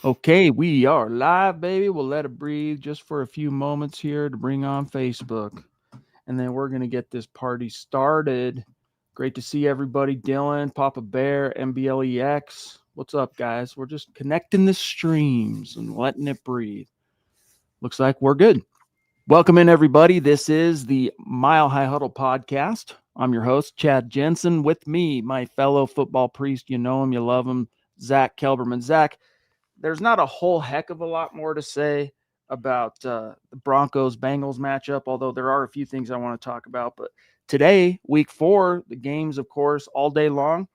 Okay, we are live, baby. We'll let it breathe just for a few moments here to bring on Facebook. And then we're going to get this party started. Great to see everybody. Dylan, Papa Bear, MBLEX. What's up, guys? We're just connecting the streams and letting it breathe. Looks like we're good. Welcome in, everybody. This is the Mile High Huddle podcast. I'm your host, Chad Jensen. With me, my fellow football priest. You know him, you love him, Zack Kelberman. Zack, there's not a whole heck of a lot more to say about the Broncos-Bengals matchup, although there are a few things I want to talk about. But today, week 4, the games, of course, all day long.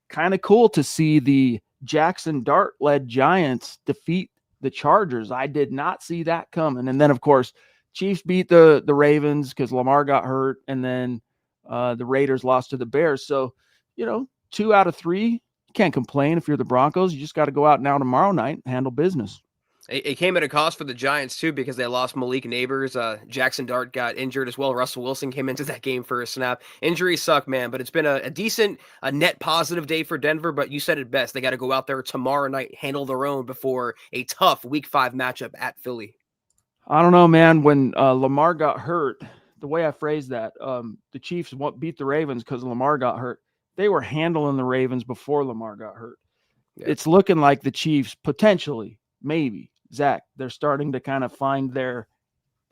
Kind of cool to see the Jackson Dart-led Giants defeat the Chargers. I did not see that coming. And then, of course, Chiefs beat the Ravens because Lamar got hurt, and then the Raiders lost to the Bears. So, 2 out of 3. Can't complain if you're the Broncos. You just got to go out now tomorrow night and handle business. It came at a cost for the Giants, too, because they lost Malik Neighbors. Jackson Dart got injured as well. Russell Wilson came into that game for a snap. Injuries suck, man, but it's been a decent, net positive day for Denver. But you said it best. They got to go out there tomorrow night, handle their own before a tough Week 5 matchup at Philly. I don't know, man. When Lamar got hurt, the way I phrased that, the Chiefs beat the Ravens because Lamar got hurt. They were handling the Ravens before Lamar got hurt. Yeah. It's looking like the Chiefs potentially, maybe, Zach, they're starting to kind of find their,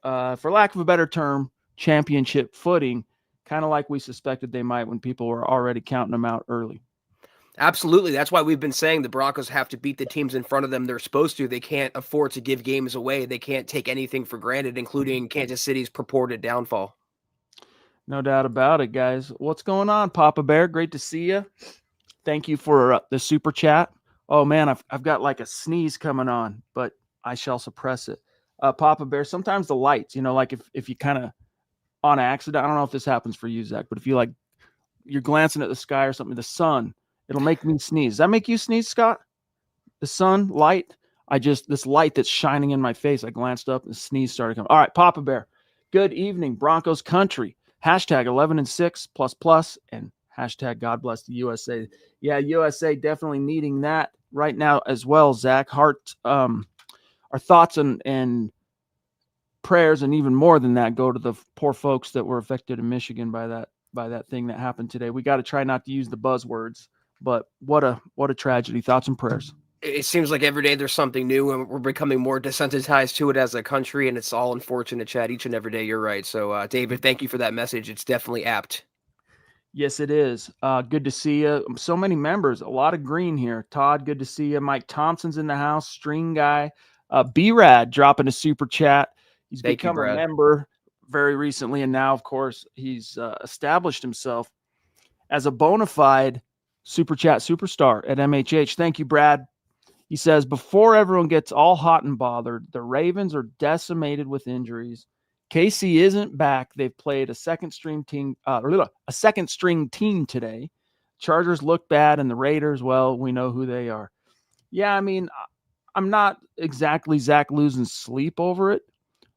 for lack of a better term, championship footing, kind of like we suspected they might when people were already counting them out early. Absolutely. That's why we've been saying the Broncos have to beat the teams in front of them they're supposed to. They can't afford to give games away. They can't take anything for granted, including Kansas City's purported downfall. No doubt about it, guys. What's going on, Papa Bear? Great to see you. Thank you for the super chat. Oh, man, I've got like a sneeze coming on, but I shall suppress it. Papa Bear, sometimes the lights, like if you kind of on accident, I don't know if this happens for you, Zach, but if you're glancing at the sky or something, the sun, it'll make me sneeze. Does that make you sneeze, Scott? The sun, light? This light that's shining in my face, I glanced up and the sneeze started coming. All right, Papa Bear, good evening, Broncos country. Hashtag 11-6++, and hashtag God bless the USA. Yeah, USA definitely needing that right now as well, Zach. Our thoughts and prayers, and even more than that, go to the poor folks that were affected in Michigan by that thing that happened today. We got to try not to use the buzzwords, but what a tragedy. Thoughts and prayers. It seems like every day there's something new, and we're becoming more desensitized to it as a country, and it's all unfortunate, Chad, each and every day. You're right. So, David, thank you for that message. It's definitely apt. Yes, it is. Good to see you. So many members, a lot of green here. Todd, good to see you. Mike Thompson's in the house, string guy. B-Rad dropping a super chat. He's become a member very recently, and now, of course, he's established himself as a bona fide super chat superstar at MHH. Thank you, Brad. He says, before everyone gets all hot and bothered, the Ravens are decimated with injuries. KC isn't back. They've played a second string team today. Chargers look bad, and the Raiders, well, we know who they are. Yeah, I mean, I'm not exactly Zach losing sleep over it,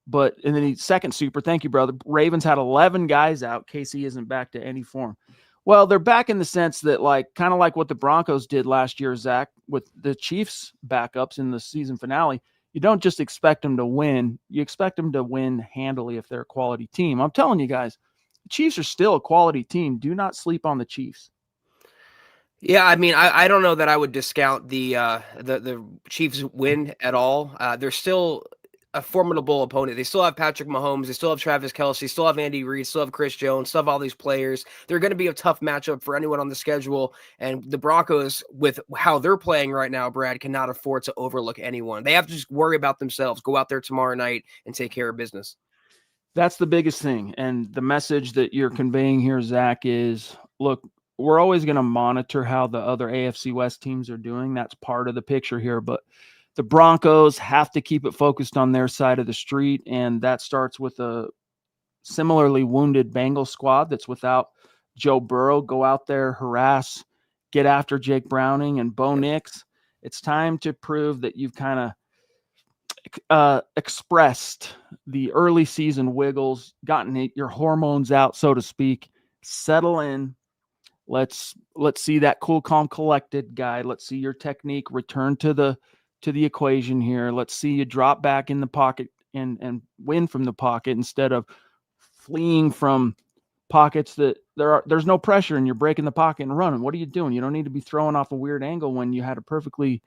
but in the second super, thank you, brother. Ravens had 11 guys out. KC isn't back to any form. Well, they're back in the sense that, kind of like what the Broncos did last year, Zach, with the Chiefs backups in the season finale. You don't just expect them to win. You expect them to win handily if they're a quality team. I'm telling you guys, the Chiefs are still a quality team. Do not sleep on the Chiefs. Yeah, I mean, I don't know that I would discount the Chiefs win at all. They're still a formidable opponent. They still have Patrick Mahomes. They still have Travis Kelce. Still have Andy Reid. Still have Chris Jones. Still have all these players. They're going to be a tough matchup for anyone on the schedule. And the Broncos, with how they're playing right now, Brad, cannot afford to overlook anyone. They have to just worry about themselves. Go out there tomorrow night and take care of business. That's the biggest thing. And the message that you're conveying here, Zach, is, look, we're always going to monitor how the other AFC West teams are doing. That's part of the picture here. But the Broncos have to keep it focused on their side of the street, and that starts with a similarly wounded Bengals squad that's without Joe Burrow. Go out there, harass, get after Jake Browning and Bo Nix. It's time to prove that you've kind of expressed the early season wiggles, gotten your hormones out, so to speak. Settle in. Let's see that cool, calm, collected guy. Let's see your technique return to the to the equation here. Let's see you drop back in the pocket and win from the pocket instead of fleeing from pockets that there's no pressure and you're breaking the pocket and running. What are you doing? You don't need to be throwing off a weird angle when you had a perfectly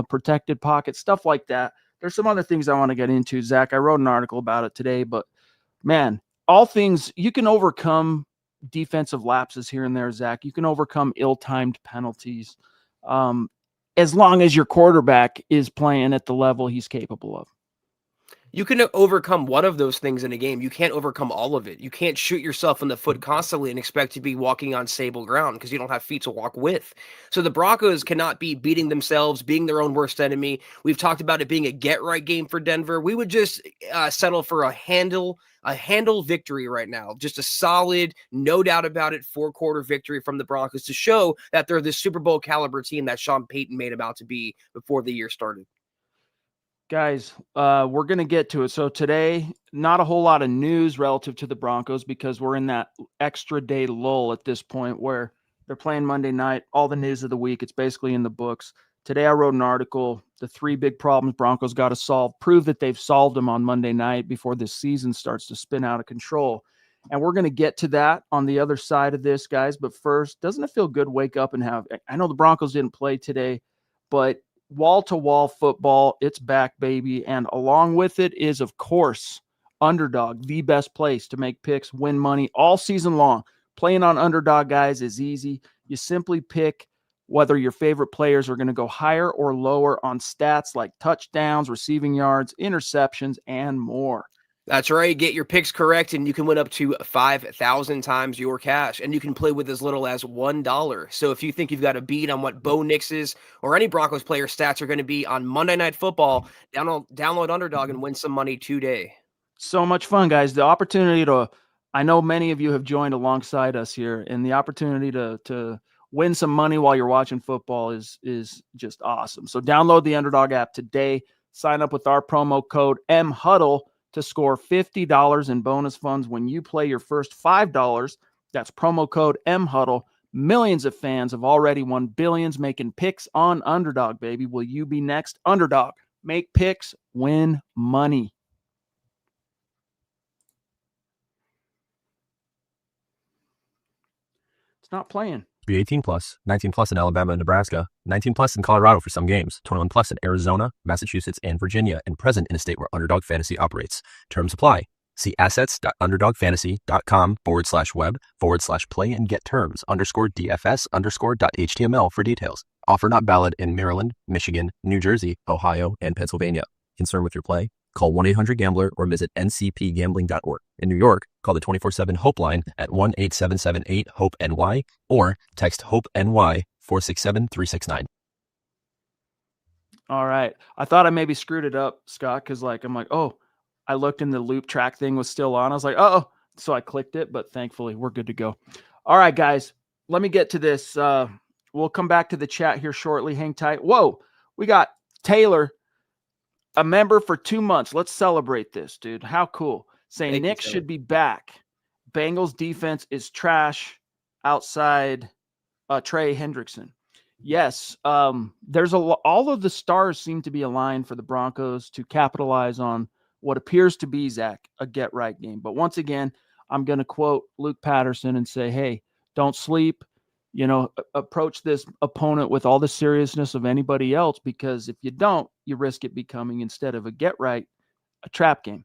protected pocket, stuff like that. There's some other things I want to get into, Zach. I wrote an article about it today, but man, all things you can overcome defensive lapses here and there, Zach. You can overcome ill-timed penalties as long as your quarterback is playing at the level he's capable of. You can overcome one of those things in a game. You can't overcome all of it. You can't shoot yourself in the foot constantly and expect to be walking on stable ground because you don't have feet to walk with. So the Broncos cannot be beating themselves, being their own worst enemy. We've talked about it being a get-right game for Denver. We would just settle for a handle victory right now. Just a solid, no doubt about it, 4-quarter victory from the Broncos to show that they're the Super Bowl caliber team that Sean Payton made them out to be before the year started. Guys, we're going to get to it. So today, not a whole lot of news relative to the Broncos because we're in that extra day lull at this point where they're playing Monday night. All the news of the week, it's basically in the books. Today, I wrote an article, the 3 big problems Broncos got to solve, prove that they've solved them on Monday night before this season starts to spin out of control. And we're going to get to that on the other side of this, guys. But first, doesn't it feel good to wake up and have, I know the Broncos didn't play today, but wall-to-wall football, it's back, baby. And along with it is, of course, Underdog, the best place to make picks, win money all season long. Playing on Underdog, guys, is easy. You simply pick whether your favorite players are going to go higher or lower on stats like touchdowns, receiving yards, interceptions, and more. That's right. Get your picks correct, and you can win up to 5,000 times your cash, and you can play with as little as $1. So if you think you've got a beat on what Bo Nix's or any Broncos player stats are going to be on Monday Night Football, download Underdog and win some money today. So much fun, guys. The opportunity to, I know many of you have joined alongside us here, and the opportunity to win some money while you're watching football is just awesome. So download the Underdog app today. Sign up with our promo code MHuddle to score $50 in bonus funds when you play your first $5. That's promo code MHuddle. Millions of fans have already won billions making picks on Underdog, baby. Will you be next? Underdog. Make picks, win money. It's not playing. Be 18 plus, 19 plus in Alabama and Nebraska, 19 plus in Colorado for some games, 21 plus in Arizona, Massachusetts, and Virginia, and present in a state where Underdog Fantasy operates. Terms apply. See assets.underdogfantasy.com/web/play and get terms _DFS_.html for details. Offer not valid in Maryland, Michigan, New Jersey, Ohio, and Pennsylvania. Concerned with your play? Call 1-800-GAMBLER or visit ncpgambling.org. In New York, call the 24/7 HOPE line at 1-877-8-HOPE-NY or text HOPE-NY 467-369. All right. I thought I maybe screwed it up, Scott, because I'm like, oh, I looked and the loop track thing was still on. I was like, oh, so I clicked it, but thankfully we're good to go. All right, guys, let me get to this. We'll come back to the chat here shortly. Hang tight. Whoa, we got Taylor, a member for 2 months. Let's celebrate this, dude. How cool. Saying Nick should be back. Bengals defense is trash outside Trey Hendrickson. Yes, there's all of the stars seem to be aligned for the Broncos to capitalize on what appears to be, Zach, a get-right game. But once again, I'm going to quote Luke Patterson and say, hey, don't sleep. Approach this opponent with all the seriousness of anybody else, because if you don't, you risk it becoming, instead of a get-right, a trap game.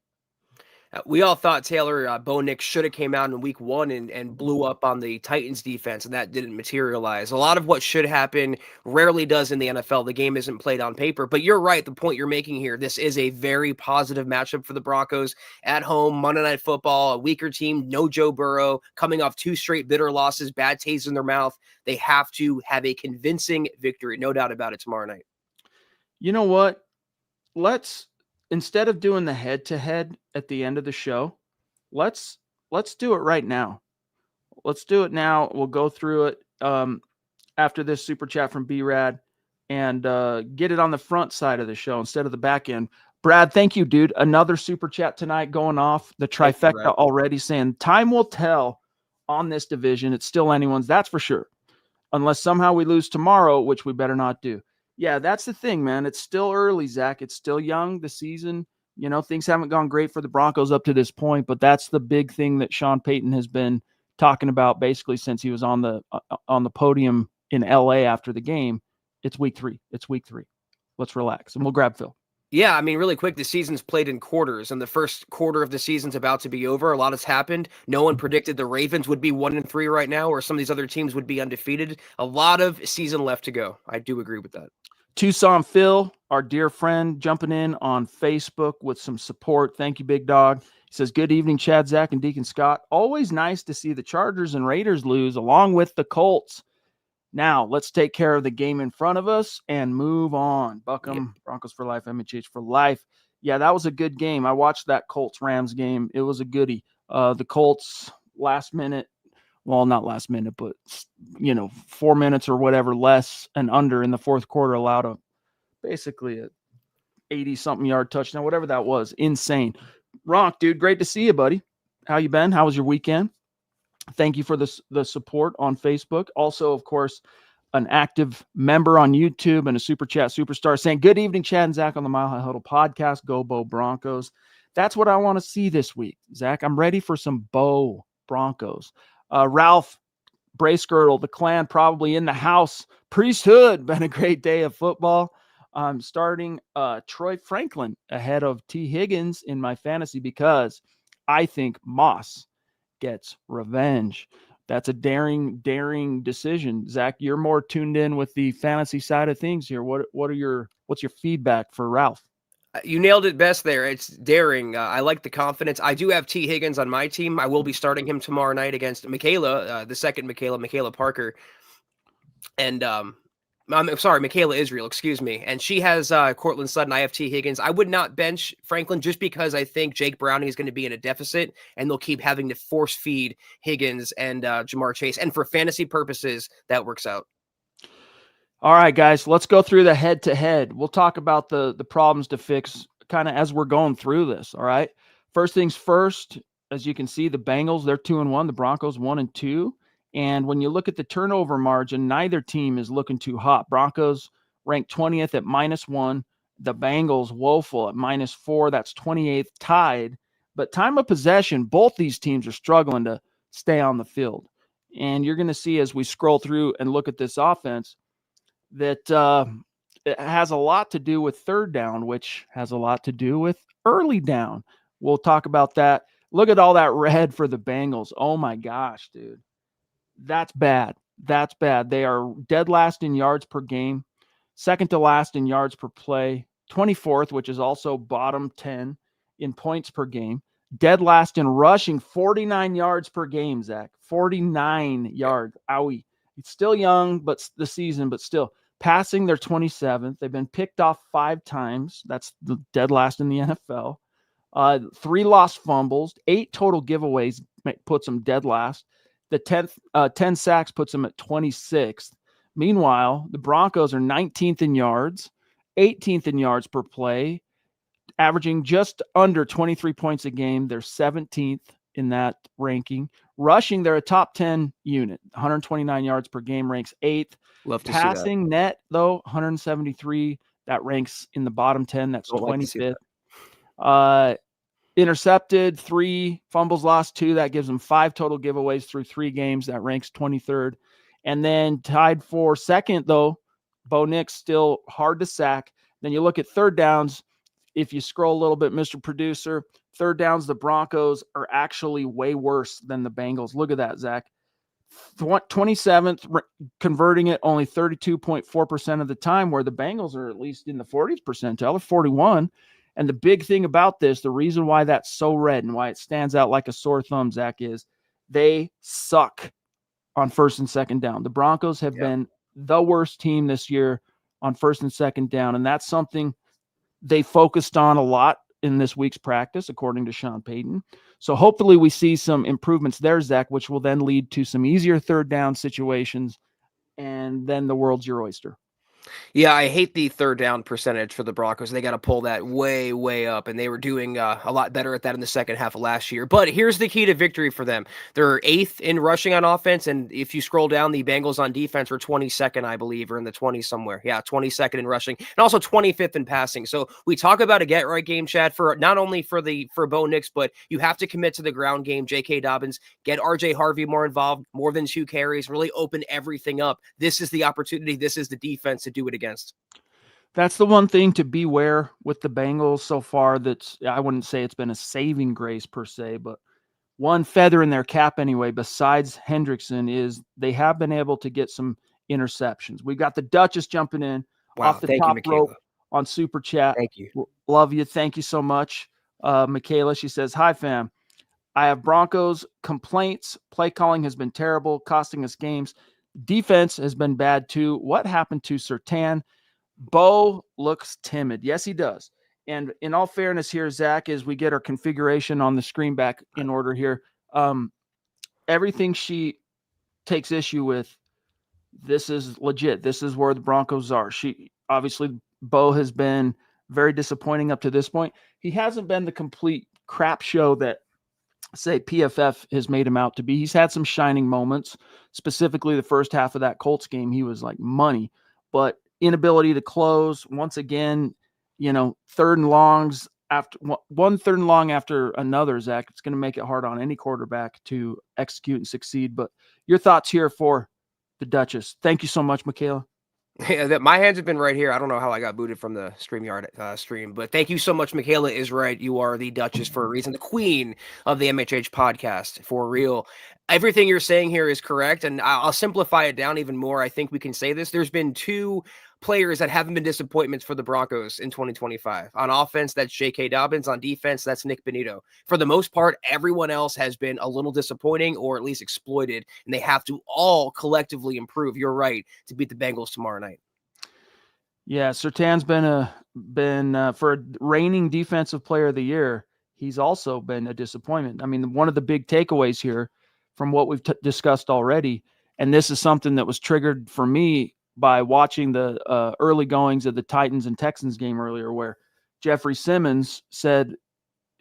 We all thought Taylor Bo Nix should have came out in week 1 and blew up on the Titans defense, and that didn't materialize. A lot of what should happen rarely does in the NFL. The game isn't played on paper, but you're right. The point you're making here, this is a very positive matchup for the Broncos at home, Monday Night Football, a weaker team, no Joe Burrow, coming off 2 straight bitter losses, bad taste in their mouth. They have to have a convincing victory, no doubt about it, tomorrow night. You know what? Instead of doing the head-to-head at the end of the show, let's do it right now. Let's do it now. We'll go through it after this super chat from B-Rad and get it on the front side of the show instead of the back end. Brad, thank you, dude. Another super chat tonight going off. The trifecta already, saying time will tell on this division. It's still anyone's, that's for sure. Unless somehow we lose tomorrow, which we better not do. Yeah, that's the thing, man. It's still early, Zach. It's still young. The season, things haven't gone great for the Broncos up to this point, but that's the big thing that Sean Payton has been talking about basically since he was on the podium in LA after the game. It's week 3. It's week 3. Let's relax, and we'll grab Phil. Yeah, I mean, really quick, the season's played in quarters, and the first quarter of the season's about to be over. A lot has happened. No one predicted the Ravens would be 1-3 right now, or some of these other teams would be undefeated. A lot of season left to go. I do agree with that. Tucson Phil, our dear friend, jumping in on Facebook with some support. Thank you, big dog. He says, good evening, Chad, Zach, and Deacon Scott. Always nice to see the Chargers and Raiders lose along with the Colts. Now, let's take care of the game in front of us and move on. Buckham, Broncos for life, MHH for life. Yeah, that was a good game. I watched that Colts-Rams game. It was a goodie. The Colts last minute, well, not last minute, but, 4 minutes or whatever less and under in the fourth quarter allowed basically a 80-something yard touchdown, whatever that was. Insane. Ronk, dude, great to see you, buddy. How you been? How was your weekend? Thank you for the support on Facebook. Also, of course, an active member on YouTube and a Super Chat superstar saying, good evening, Chad and Zach on the Mile High Huddle podcast. Go Bo Broncos. That's what I want to see this week, Zach. I'm ready for some Bo Broncos. Ralph Bracegirdle, the clan probably in the house. Priesthood, been a great day of football. I'm starting Troy Franklin ahead of T. Higgins in my fantasy because I think Moss gets revenge. That's a daring decision. Zach, you're more tuned in with the fantasy side of things here. What's your feedback for Ralph? You nailed it best there. It's daring. I like the confidence. I do have T. Higgins on my team. I will be starting him tomorrow night against Michaela, the second Michaela Parker. And I'm sorry, Michaela Israel, excuse me. And she has Cortland Sutton. I have T. Higgins. I would not bench Franklin just because I think Jake Browning is going to be in a deficit, and they'll keep having to force feed Higgins and Jamar Chase. And for fantasy purposes, that works out. All right, guys, let's go through the head-to-head. We'll talk about the problems to fix kind of as we're going through this, all right? First things first, as you can see, the Bengals, they're 2-1. The Broncos 1-2. And when you look at the turnover margin, neither team is looking too hot. Broncos ranked 20th at -1. The Bengals woeful at -4. That's 28th, tied. But time of possession, both these teams are struggling to stay on the field. And you're going to see as we scroll through and look at this offense that it has a lot to do with third down, which has a lot to do with early down. We'll talk about that. Look at all that red for the Bengals. Oh, my gosh, dude. That's bad. That's bad. They are dead last in yards per game, second to last in yards per play, 24th, which is also bottom 10 in points per game, dead last in rushing, 49 yards per game, Zach. 49 yards. Owie. It's still young, but the season, but still. Passing, they're 27th. They've been picked off 5 times. That's the dead last in the NFL. 3 lost fumbles, 8 total giveaways puts them dead last. The 10 sacks puts them at 26th. Meanwhile, the Broncos are 19th in yards, 18th in yards per play, averaging just under 23 points a game. They're 17th in that ranking. Rushing, they're a top 10 unit. 129 yards per game, ranks 8th. Love to Passing see that. net, though, 173. That ranks in the bottom 10. That's 25th. Intercepted 3, fumbles lost 2. That gives them 5 total giveaways through 3 games. That ranks 23rd. And then tied for second, though, Bo Nix still hard to sack. Then you look at third downs. If you scroll a little bit, Mr. Producer, third downs, the Broncos are actually way worse than the Bengals. Look at that, Zach. 27th, converting it only 32.4% of the time, where the Bengals are at least in the 40th percentile, 41. And the big thing about this, the reason why that's so red and why it stands out like a sore thumb, Zach, is they suck on first and second down. The Broncos have been the worst team this year on first and second down, and that's something they focused on a lot in this week's practice, according to Sean Payton. So hopefully we see some improvements there, Zach, which will then lead to some easier third down situations, and then the world's your oyster. Yeah, I hate the third down percentage for the Broncos. They got to pull that way, way up, and they were doing a lot better at that in the second half of last year. But here's the key to victory for them. They're 8th in rushing on offense, and if you scroll down, the Bengals on defense were 22nd, I believe, or in the 20s somewhere. Yeah, 22nd in rushing, and also 25th in passing. So we talk about a get-right game, Chad, for not only for Bo Nix, but you have to commit to the ground game. J.K. Dobbins, get R.J. Harvey more involved, more than 2 carries, really open everything up. This is the opportunity. This is the defense to do it against. That's the one thing to beware with the Bengals so far. That's, I wouldn't say it's been a saving grace per se, but one feather in their cap anyway, besides Hendrickson, is they have been able to get some interceptions. We got the Duchess jumping in off the top rope on Super Chat. Thank you. Love you. Thank you so much. Michaela, she says, hi, fam. I have Broncos complaints. Play calling has been terrible, costing us games. Defense has been bad too. What happened to Surtain? Bo looks timid. Yes, he does. And in all fairness here, Zach, as we get our configuration on the screen back in order here, everything she takes issue with, this is legit. This is where the Broncos are. Obviously, Bo has been very disappointing up to this point. He hasn't been the complete crap show that, say, PFF has made him out to be. He's had some shining moments, specifically the first half of that Colts game. He was like money, but inability to close once again, third and longs after one third and long after another, Zach, it's going to make it hard on any quarterback to execute and succeed. But your thoughts here for the Duchess. Thank you so much, Michaela. Yeah, my hands have been right here. I don't know how I got booted from the StreamYard stream, but thank you so much. Michaela is right. You are the Duchess for a reason, the queen of the MHH podcast, for real. Everything you're saying here is correct, and I'll simplify it down even more. I think we can say this. There's been 2 players that haven't been disappointments for the Broncos in 2025. On offense, that's J.K. Dobbins. On defense, that's Nick Benito. For the most part, everyone else has been a little disappointing or at least exploited, and they have to all collectively improve. You're right, to beat the Bengals tomorrow night. Yeah, Surtain's been for a reigning defensive player of the year. He's also been a disappointment. I mean, one of the big takeaways here from what we've discussed already, and this is something that was triggered for me by watching the early goings of the Titans and Texans game earlier, where Jeffrey Simmons said,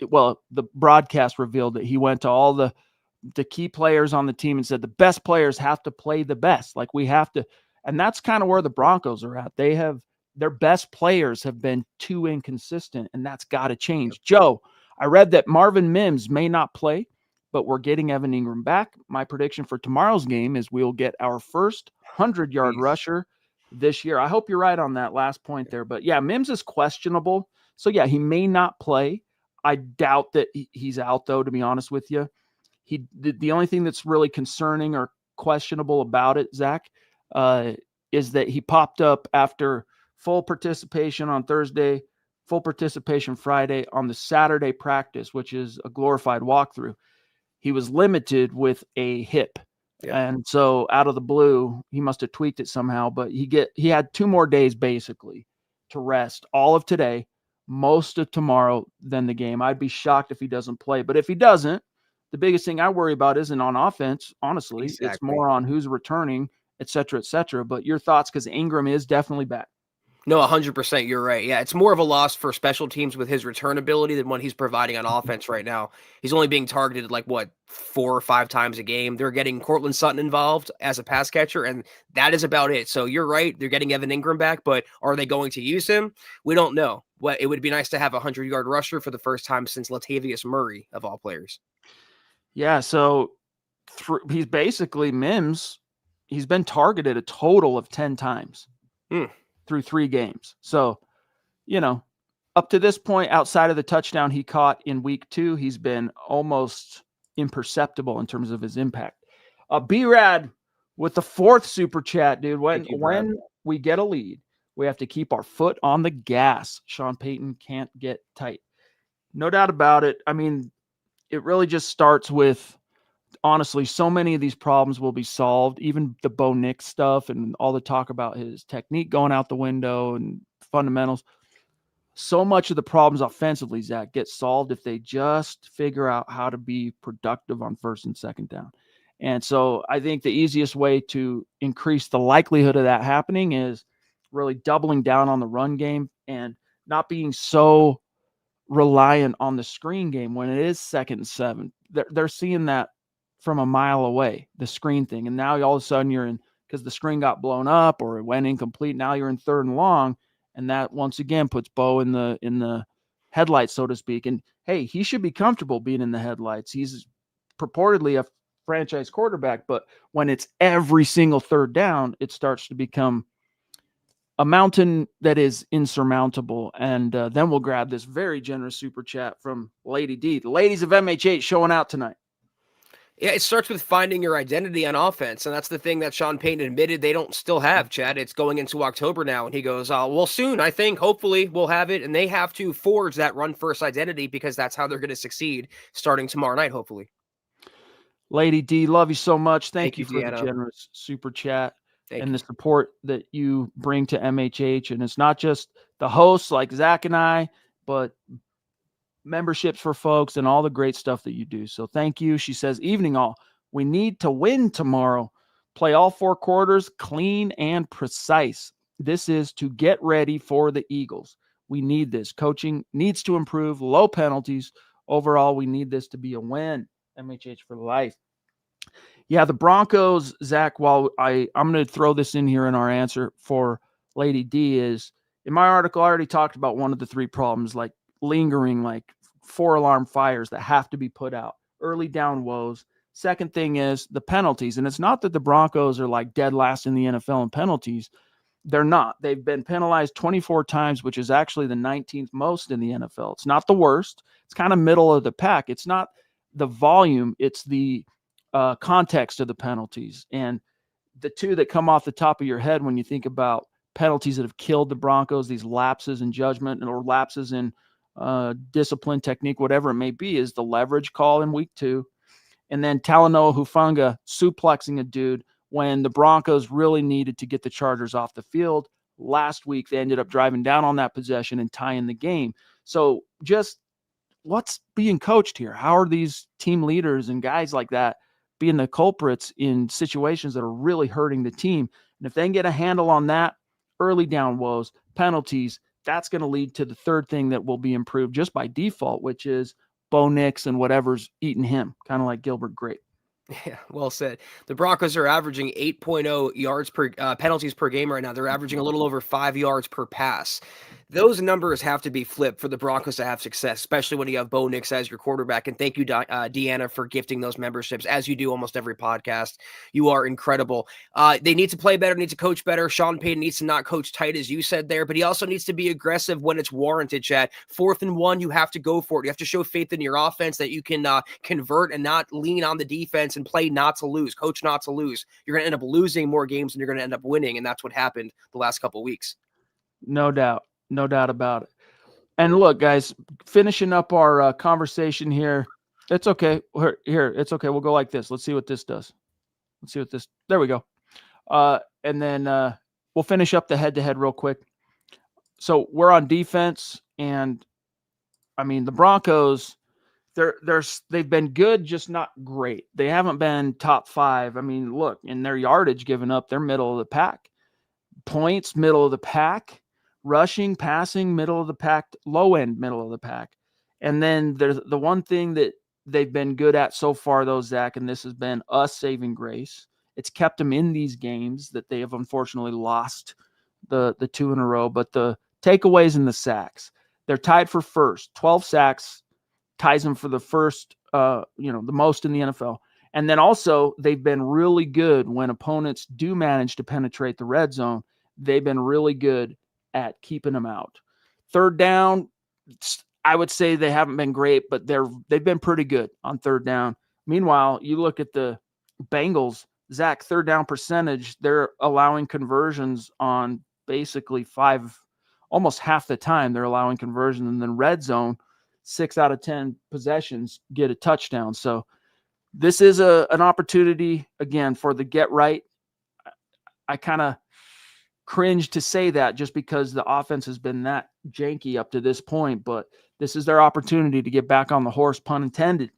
well, the broadcast revealed that he went to all the key players on the team and said the best players have to play the best. Like, we have to, and that's kind of where the Broncos are at. Their best players have been too inconsistent, and that's got to change. Joe, I read that Marvin Mims may not play, but we're getting Evan Ingram back. My prediction for tomorrow's game is we'll get our first 100-yard rusher this year. I hope you're right on that last point there. But yeah, Mims is questionable. So yeah, he may not play. I doubt that he's out, though, to be honest with you. The only thing that's really concerning or questionable about it, Zach, is that he popped up after full participation on Thursday, full participation Friday, on the Saturday practice, which is a glorified walkthrough. He was limited with a hip. Yeah. And so out of the blue, he must have tweaked it somehow, but he had 2 more days basically to rest, all of today, most of tomorrow, then the game. I'd be shocked if he doesn't play. But if he doesn't, the biggest thing I worry about isn't on offense, honestly. Exactly. It's more on who's returning, et cetera, et cetera. But your thoughts, because Ingram is definitely back. No, 100%. You're right. Yeah, it's more of a loss for special teams with his return ability than what he's providing on offense right now. He's only being targeted 4 or 5 times a game. They're getting Cortland Sutton involved as a pass catcher, and that is about it. So you're right. They're getting Evan Ingram back, but are they going to use him? We don't know. It would be nice to have a 100-yard rusher for the first time since Latavius Murray, of all players. Yeah, so he's basically Mims. He's been targeted a total of 10 times. Through 3 games. So, up to this point, outside of the touchdown he caught in week 2, he's been almost imperceptible in terms of his impact. B-Rad with the 4th super chat, dude. When we get a lead, we have to keep our foot on the gas. Sean Payton can't get tight. No doubt about it. I mean, it really just starts with, honestly, so many of these problems will be solved, even the Bo Nix stuff and all the talk about his technique going out the window and fundamentals. So much of the problems offensively, Zach, get solved if they just figure out how to be productive on first and second down. And so I think the easiest way to increase the likelihood of that happening is really doubling down on the run game and not being so reliant on the screen game when it is 2nd and 7. They're seeing that from a mile away, the screen thing. And now all of a sudden you're in, because the screen got blown up or it went incomplete. Now you're in 3rd and long. And that once again puts Bo in the headlights, so to speak. And hey, he should be comfortable being in the headlights. He's purportedly a franchise quarterback, but when it's every single 3rd down, it starts to become a mountain that is insurmountable. And then we'll grab this very generous super chat from Lady D. The ladies of MHH showing out tonight. Yeah, it starts with finding your identity on offense, and that's the thing that Sean Payton admitted they don't still have, Chad. It's going into October now, and he goes, well, soon, I think, hopefully, we'll have it, and they have to forge that run-first identity because that's how they're going to succeed starting tomorrow night, hopefully. Lady D, love you so much. Thank you for Deanna. the generous super chat Thank and you. the support that you bring to MHH. And it's not just the hosts like Zach and I, but memberships for folks and all the great stuff that you do. So thank you. She says, evening all. We need to win tomorrow. Play all 4 quarters clean and precise. This is to get ready for the Eagles. We need this. Coaching needs to improve. Low penalties. Overall, we need this to be a win. MHH for life. Yeah, the Broncos, Zach, while I'm going to throw this in here in our answer for Lady D is, in my article, I already talked about one of the 3 problems, like lingering, like 4 alarm fires that have to be put out, early down woes. Second thing is the penalties. And it's not that the Broncos are like dead last in the NFL in penalties. They're not. They've been penalized 24 times, which is actually the 19th most in the NFL. It's not the worst. It's kind of middle of the pack. It's not the volume. It's the context of the penalties. And the 2 that come off the top of your head when you think about penalties that have killed the Broncos, these lapses in judgment or lapses in discipline, technique, whatever it may be, is the leverage call in week 2. And then Talanoa Hufanga suplexing a dude when the Broncos really needed to get the Chargers off the field. Last week, they ended up driving down on that possession and tying the game. So just what's being coached here? How are these team leaders and guys like that being the culprits in situations that are really hurting the team? And if they can get a handle on that, early down woes, penalties, that's going to lead to the 3rd thing that will be improved just by default, which is Bo Nix and whatever's eating him, kind of like Gilbert Grape. Yeah, well said. The Broncos are averaging 8.0 yards per penalties per game right now. They're averaging a little over 5 yards per pass. Those numbers have to be flipped for the Broncos to have success, especially when you have Bo Nix as your quarterback. And thank you, Deanna, for gifting those memberships, as you do almost every podcast. You are incredible. They need to play better, need to coach better. Sean Payton needs to not coach tight, as you said there, but he also needs to be aggressive when it's warranted, Chad. 4th and 1, you have to go for it. You have to show faith in your offense that you can convert and not lean on the defense and play not to lose, coach not to lose. You're going to end up losing more games than you're going to end up winning, and that's what happened the last couple of weeks. No doubt. No doubt about it. And look, guys, finishing up our conversation here. It's okay. Here, it's okay. We'll go like this. Let's see what this does. Let's see what this. There we go. And then we'll finish up the head-to-head real quick. So we're on defense, and I mean the Broncos. They've been good, just not great. They haven't been top 5. I mean, look, in their yardage given up, they're middle of the pack. Points, middle of the pack. Rushing, passing, middle of the pack, low end, middle of the pack. And then there's the one thing that they've been good at so far, though, Zach, and this has been us saving grace. It's kept them in these games that they have unfortunately lost the 2 in a row. But the takeaways and the sacks, they're tied for first. 12 sacks ties them for the first, the most in the NFL. And then also they've been really good when opponents do manage to penetrate the red zone. They've been really good at keeping them out. 3rd down, I would say they haven't been great, but they've been pretty good on 3rd down. Meanwhile, you look at the Bengals, Zach, 3rd down percentage, they're allowing conversions on basically 5, almost half the time they're allowing conversions. And then red zone, 6 out of 10 possessions get a touchdown. So this is an opportunity, again, for the get right. I kind of cringe to say that just because the offense has been that janky up to this point, but this is their opportunity to get back on the horse, pun intended.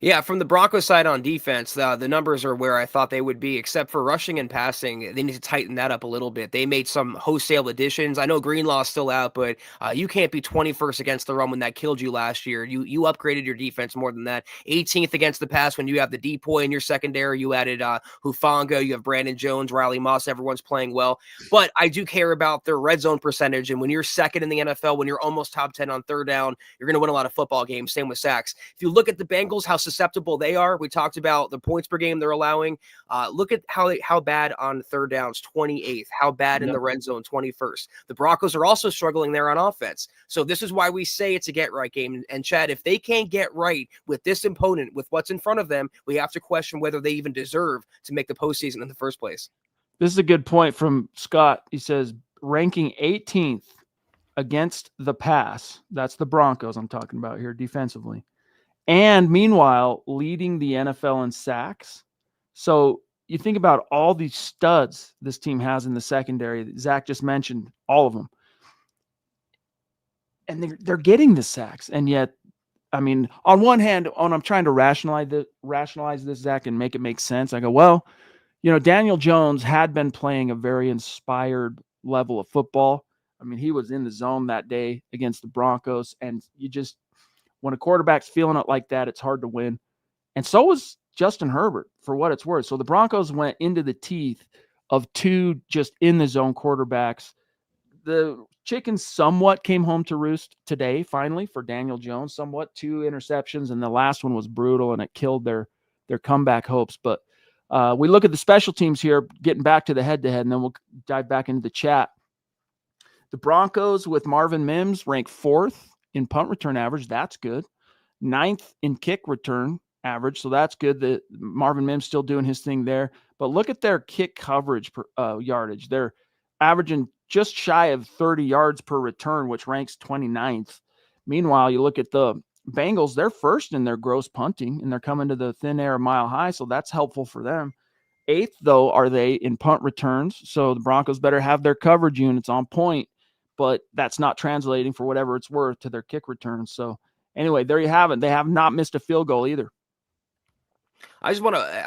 Yeah, from the Broncos side on defense, the numbers are where I thought they would be, except for rushing and passing. They need to tighten that up a little bit. They made some wholesale additions. I know Greenlaw's still out, but you can't be 21st against the run when that killed you last year. You upgraded your defense more than that. 18th against the pass when you have the depoy in your secondary. You added Hufanga. You have Brandon Jones, Riley Moss. Everyone's playing well. But I do care about their red zone percentage. And when you're second in the NFL, when you're almost top 10 on third down, you're going to win a lot of football games. Same with sacks. If you look at the Bengals, how susceptible they are. We talked about the points per game they're allowing. Look at how bad on third downs, 28th. How bad in the red zone, 21st. The Broncos are also struggling there on offense. So this is why we say it's a get-right game. And Chad, if they can't get right with this opponent, with what's in front of them, we have to question whether they even deserve to make the postseason in the first place. This is a good point from Scott. He says, ranking 18th against the pass. That's the Broncos I'm talking about here defensively. And meanwhile, leading the NFL in sacks. So you think about all these studs this team has in the secondary. Zach just mentioned all of them. And they're getting the sacks. And yet, I mean, on one hand, I'm trying to rationalize this, Zach, and make it make sense. I go, well, Daniel Jones had been playing a very inspired level of football. I mean, he was in the zone that day against the Broncos. And when a quarterback's feeling it like that, it's hard to win. And so was Justin Herbert, for what it's worth. So the Broncos went into the teeth of two just in-the-zone quarterbacks. The chickens somewhat came home to roost today, finally, for Daniel Jones. Somewhat 2 interceptions, and the last one was brutal, and it killed their comeback hopes. But we look at the special teams here, getting back to the head-to-head, and then we'll dive back into the chat. The Broncos with Marvin Mims ranked 4th in punt return average. That's good. 9th in kick return average. So that's good that Marvin Mims still doing his thing there. But look at their kick coverage yardage. They're averaging just shy of 30 yards per return, which ranks 29th. Meanwhile, you look at the Bengals, they're first in their gross punting, and they're coming to the thin air mile high. So that's helpful for them. 8th, though, are they in punt returns. So the Broncos better have their coverage units on point. But that's not translating, for whatever it's worth, to their kick returns. So anyway, there you have it. They have not missed a field goal either. I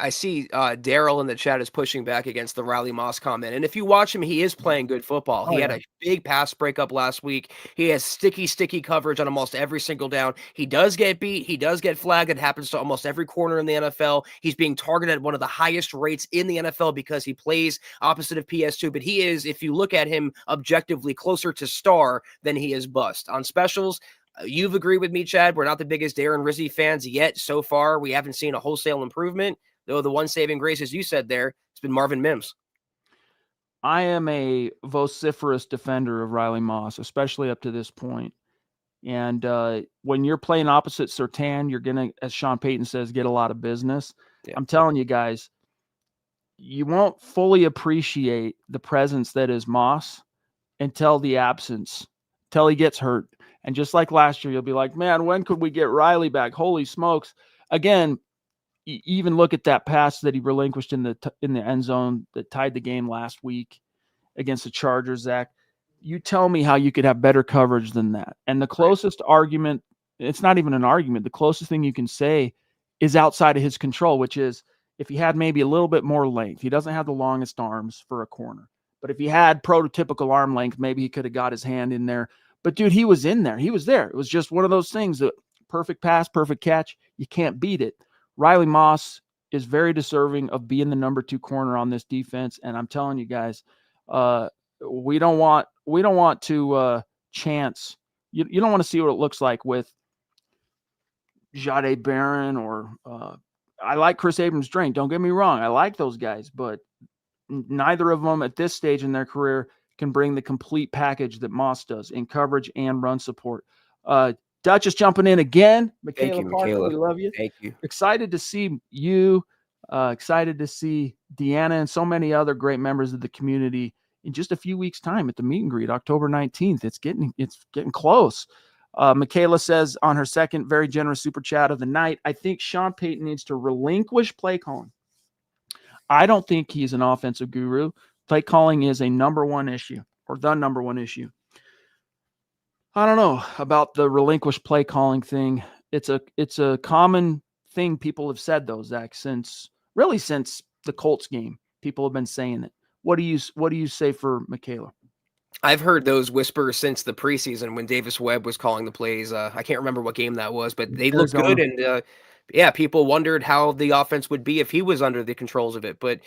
see Daryl in the chat is pushing back against the Riley Moss comment. And if you watch him, he is playing good football. He had a big pass breakup last week. He has sticky coverage on almost every single down. He does get beat. He does get flagged. It happens to almost every corner in the NFL. He's being targeted at one of the highest rates in the NFL because he plays opposite of PS2. But he is, if you look at him objectively, closer to star than he is bust. On specials, you've agreed with me, Chad. We're not the biggest Darren Rizzi fans yet. So far, we haven't seen a wholesale improvement. Though the one saving grace, as you said there, it's been Marvin Mims. I am a vociferous defender of Riley Moss, especially up to this point. And when you're playing opposite Surtain, you're going to, as Sean Payton says, get a lot of business. Yeah. I'm telling you guys, you won't fully appreciate the presence that is Moss until the absence, till he gets hurt. And just like last year, you'll be like, man, when could we get Riley back? Holy smokes. Again, even look at that pass that he relinquished in the end zone that tied the game last week against the Chargers, Zach. You tell me how you could have better coverage than that. And the closest argument, it's not even an argument, the closest thing you can say is outside of his control, which is if he had maybe a little bit more length. He doesn't have the longest arms for a corner. But if he had prototypical arm length, maybe he could have got his hand in there. But, dude, he was in there. He was there. It was just one of those things that perfect pass, perfect catch. You can't beat it. Riley Moss is very deserving of being the number 2 corner on this defense. And I'm telling you guys, we don't want to chance. You don't want to see what it looks like with Jahdae Barron or I like Chris Abrams-Drain. Don't get me wrong. I like those guys, but neither of them at this stage in their career can bring the complete package that Moss does in coverage and run support. Dutch is jumping in again. Michaela Parker, we love you. Thank you. Excited to see you. Excited to see Deanna and so many other great members of the community in just a few weeks' time at the meet and greet, October 19th. It's getting close. Michaela says on her second very generous super chat of the night, I think Sean Payton needs to relinquish play calling. I don't think he's an offensive guru. Play calling is a number one issue, or the number one issue. I don't know about the relinquished play calling thing. It's a common thing people have said though, Zach, since the Colts game. People have been saying it. What do you say for Michaela? I've heard those whispers since the preseason when Davis Webb was calling the plays. I can't remember what game that was, but they looked good. And yeah, people wondered how the offense would be if he was under the controls of it. But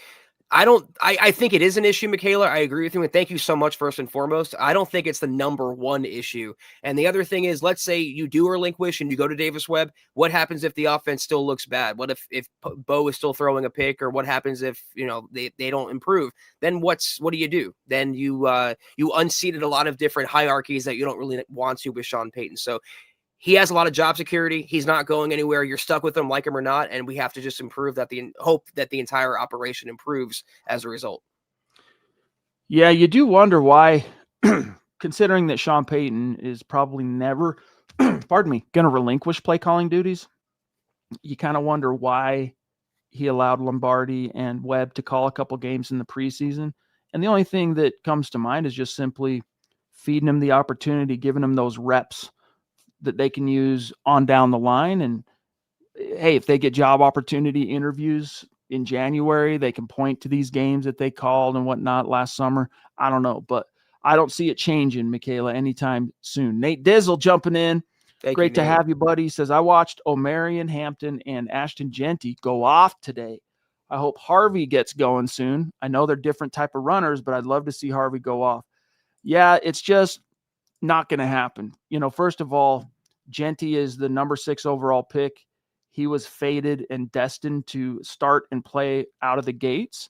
I think it is an issue, Michaela. I agree with you. And thank you so much, first and foremost. I don't think it's the number one issue. And the other thing is, let's say you do relinquish and you go to Davis Webb. What happens if the offense still looks bad? What if Bo is still throwing a pick, or what happens if, they don't improve? Then what do you do? Then you unseated a lot of different hierarchies that you don't really want to with Sean Payton. So he has a lot of job security. He's not going anywhere. You're stuck with him, like him or not. And we have to just hope that the entire operation improves as a result. Yeah, you do wonder why, considering that Sean Payton is probably never, going to relinquish play calling duties. You kind of wonder why he allowed Lombardi and Webb to call a couple games in the preseason. And the only thing that comes to mind is just simply feeding him the opportunity, giving him those reps that they can use on down the line. And hey, if they get job opportunity interviews in January, they can point to these games that they called and whatnot last summer. I don't know, but I don't see it changing, Michaela, anytime soon. Nate Dizzle jumping in. Great to have you, buddy. He says, I watched Omarion Hampton and Ashton Genty go off today. I hope Harvey gets going soon. I know they're different type of runners, but I'd love to see Harvey go off. Yeah, it's just not going to happen. First of all, Genty is the number 6 overall pick. He was fated and destined to start and play out of the gates.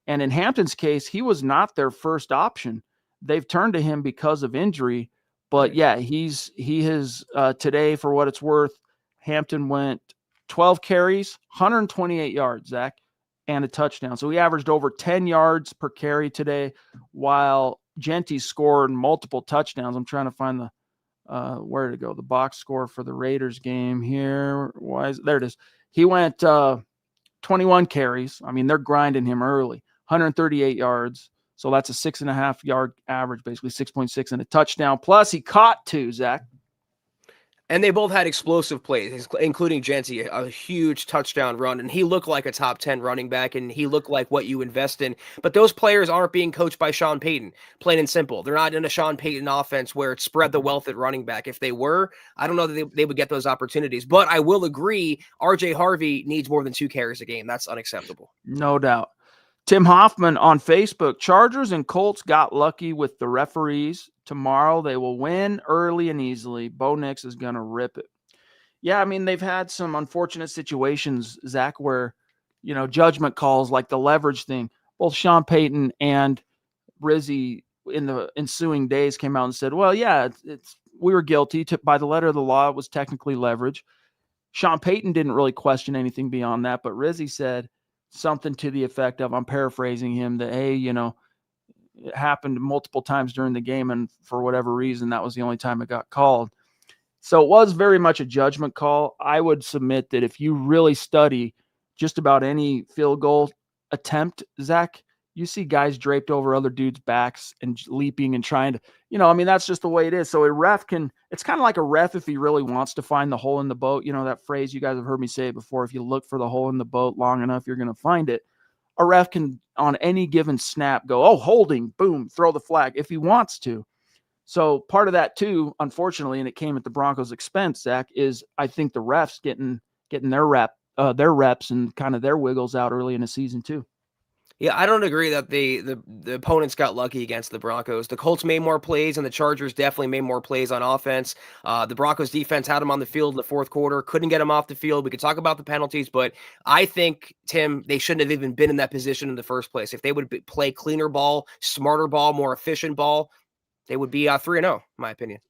And in Hampton's case, he was not their first option. They've turned to him because of injury. But yeah, he has today, for what it's worth, Hampton went 12 carries, 128 yards, Zach, and a touchdown. So he averaged over 10 yards per carry today, while Genty scored multiple touchdowns. I'm trying to find the where to go. The box score for the Raiders game here. There it is. He went 21 carries. I mean, they're grinding him early. 138 yards. So that's a 6.5 yard average, basically 6.6 and a touchdown. Plus he caught 2, Zach. And they both had explosive plays, including Genty, a huge touchdown run. And he looked like a top 10 running back, and he looked like what you invest in. But those players aren't being coached by Sean Payton, plain and simple. They're not in a Sean Payton offense where it's spread the wealth at running back. If they were, I don't know that they would get those opportunities. But I will agree, RJ Harvey needs more than 2 carries a game. That's unacceptable. No doubt. Tim Hoffman on Facebook, Chargers and Colts got lucky with the referees. Tomorrow they will win early and easily. Bo Nix is going to rip it. Yeah, I mean, they've had some unfortunate situations, Zach, where, judgment calls like the leverage thing. Both Sean Payton and Rizzi in the ensuing days came out and said, well, yeah, we were guilty. By the letter of the law, it was technically leverage. Sean Payton didn't really question anything beyond that, but Rizzi said something to the effect of, I'm paraphrasing him, that, hey, it happened multiple times during the game, and for whatever reason, that was the only time it got called. So it was very much a judgment call. I would submit that if you really study just about any field goal attempt, Zach, you see guys draped over other dudes' backs and leaping and trying to, that's just the way it is. So a ref it's kind of like a ref if he really wants to find the hole in the boat. That phrase, you guys have heard me say it before, if you look for the hole in the boat long enough, you're going to find it. A ref can, on any given snap, go, oh, holding, boom, throw the flag if he wants to. So part of that too, unfortunately, and it came at the Broncos' expense, Zach, is I think the refs getting their reps and kind of their wiggles out early in the season too. Yeah, I don't agree that the opponents got lucky against the Broncos. The Colts made more plays, and the Chargers definitely made more plays on offense. The Broncos defense had them on the field in the fourth quarter, couldn't get them off the field. We could talk about the penalties, but I think, Tim, they shouldn't have even been in that position in the first place. If they would play cleaner ball, smarter ball, more efficient ball, they would be 3-0, in my opinion.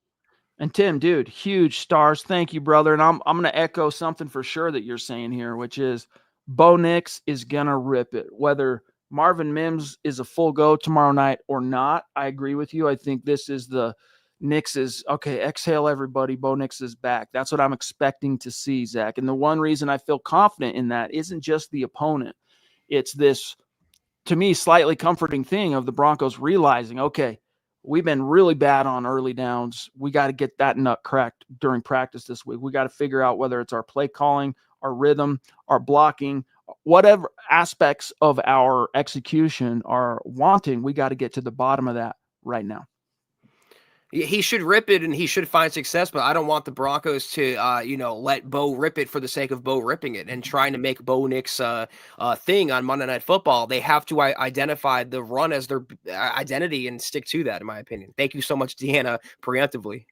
And Tim, dude, huge stars. Thank you, brother. And I'm going to echo something for sure that you're saying here, which is Bo Nix is going to rip it. Whether Marvin Mims is a full go tomorrow night or not, I agree with you. I think this is the Nix is, okay, exhale everybody, Bo Nix is back. That's what I'm expecting to see, Zach. And the one reason I feel confident in that isn't just the opponent. It's this, to me, slightly comforting thing of the Broncos realizing, okay, we've been really bad on early downs. We got to get that nut cracked during practice this week. We got to figure out whether it's our play calling, our rhythm, our blocking, whatever aspects of our execution are wanting, we got to get to the bottom of that right now. He should rip it and he should find success, but I don't want the Broncos to, let Bo rip it for the sake of Bo ripping it and trying to make Bo Nix thing on Monday Night Football. They have to identify the run as their identity and stick to that, in my opinion. Thank you so much, Deanna, preemptively.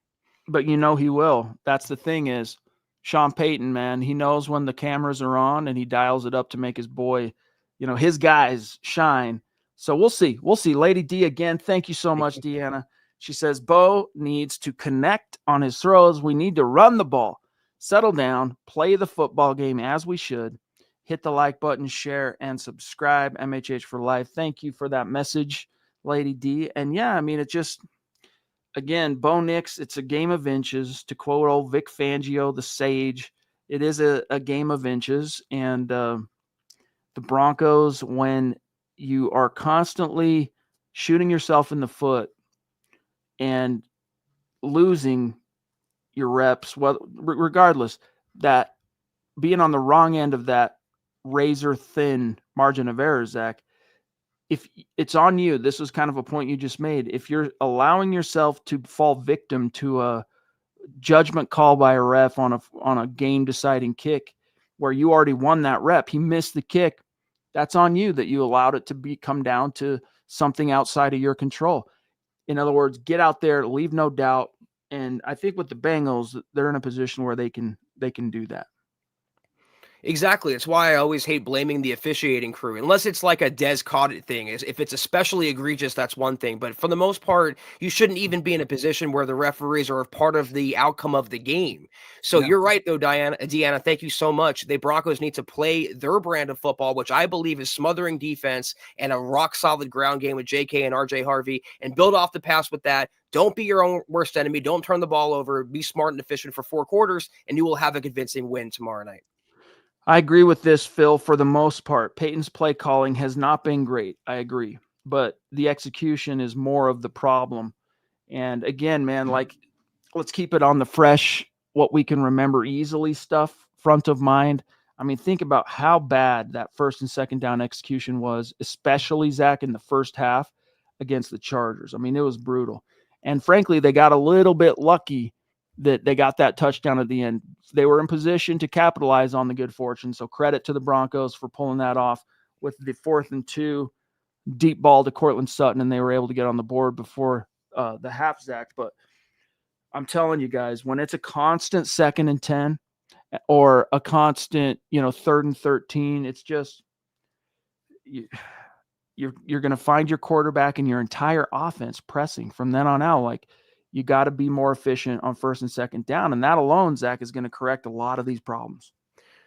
But he will. That's the thing is, Sean Payton, man, he knows when the cameras are on and he dials it up to make his boy, his guys shine. So we'll see. We'll see. Lady D, again, thank you so much, Deanna. She says, Bo needs to connect on his throws. We need to run the ball. Settle down. Play the football game as we should. Hit the like button, share, and subscribe. MHH for life. Thank you for that message, Lady D. And yeah, I mean, it just, again, Bo Nix, it's a game of inches. To quote old Vic Fangio, the sage, it is a game of inches. And the Broncos, when you are constantly shooting yourself in the foot and losing your reps, regardless, that being on the wrong end of that razor thin margin of error, Zach, if it's on you, this was kind of a point you just made. If you're allowing yourself to fall victim to a judgment call by a ref on a game deciding kick where you already won that rep, he missed the kick, that's on you that you allowed it to come down to something outside of your control. In other words, get out there, leave no doubt. And I think with the Bengals, they're in a position where they can do that. Exactly. It's why I always hate blaming the officiating crew, unless it's like a Des caught it thing. If it's especially egregious, that's one thing. But for the most part, you shouldn't even be in a position where the referees are a part of the outcome of the game. So You're right, though, Deanna, thank you so much. The Broncos need to play their brand of football, which I believe is smothering defense and a rock-solid ground game with JK and RJ Harvey, and build off the pass with that. Don't be your own worst enemy. Don't turn the ball over. Be smart and efficient for 4 quarters, and you will have a convincing win tomorrow night. I agree with this, Phil, for the most part. Peyton's play calling has not been great. I agree. But the execution is more of the problem. And again, man, let's keep it on the fresh, what we can remember easily stuff, front of mind. I mean, think about how bad that first and second down execution was, especially, Zach, in the first half against the Chargers. I mean, it was brutal. And frankly, they got a little bit lucky that they got that touchdown at the end. They were in position to capitalize on the good fortune. So credit to the Broncos for pulling that off with the 4th and 2 deep ball to Cortland Sutton, and they were able to get on the board before the half, Zach. But I'm telling you guys, when it's a constant 2nd and 10 or a constant, 3rd and 13, it's just you're going to find your quarterback and your entire offense pressing from then on out. Like, you got to be more efficient on 1st and 2nd down. And that alone, Zach, is going to correct a lot of these problems.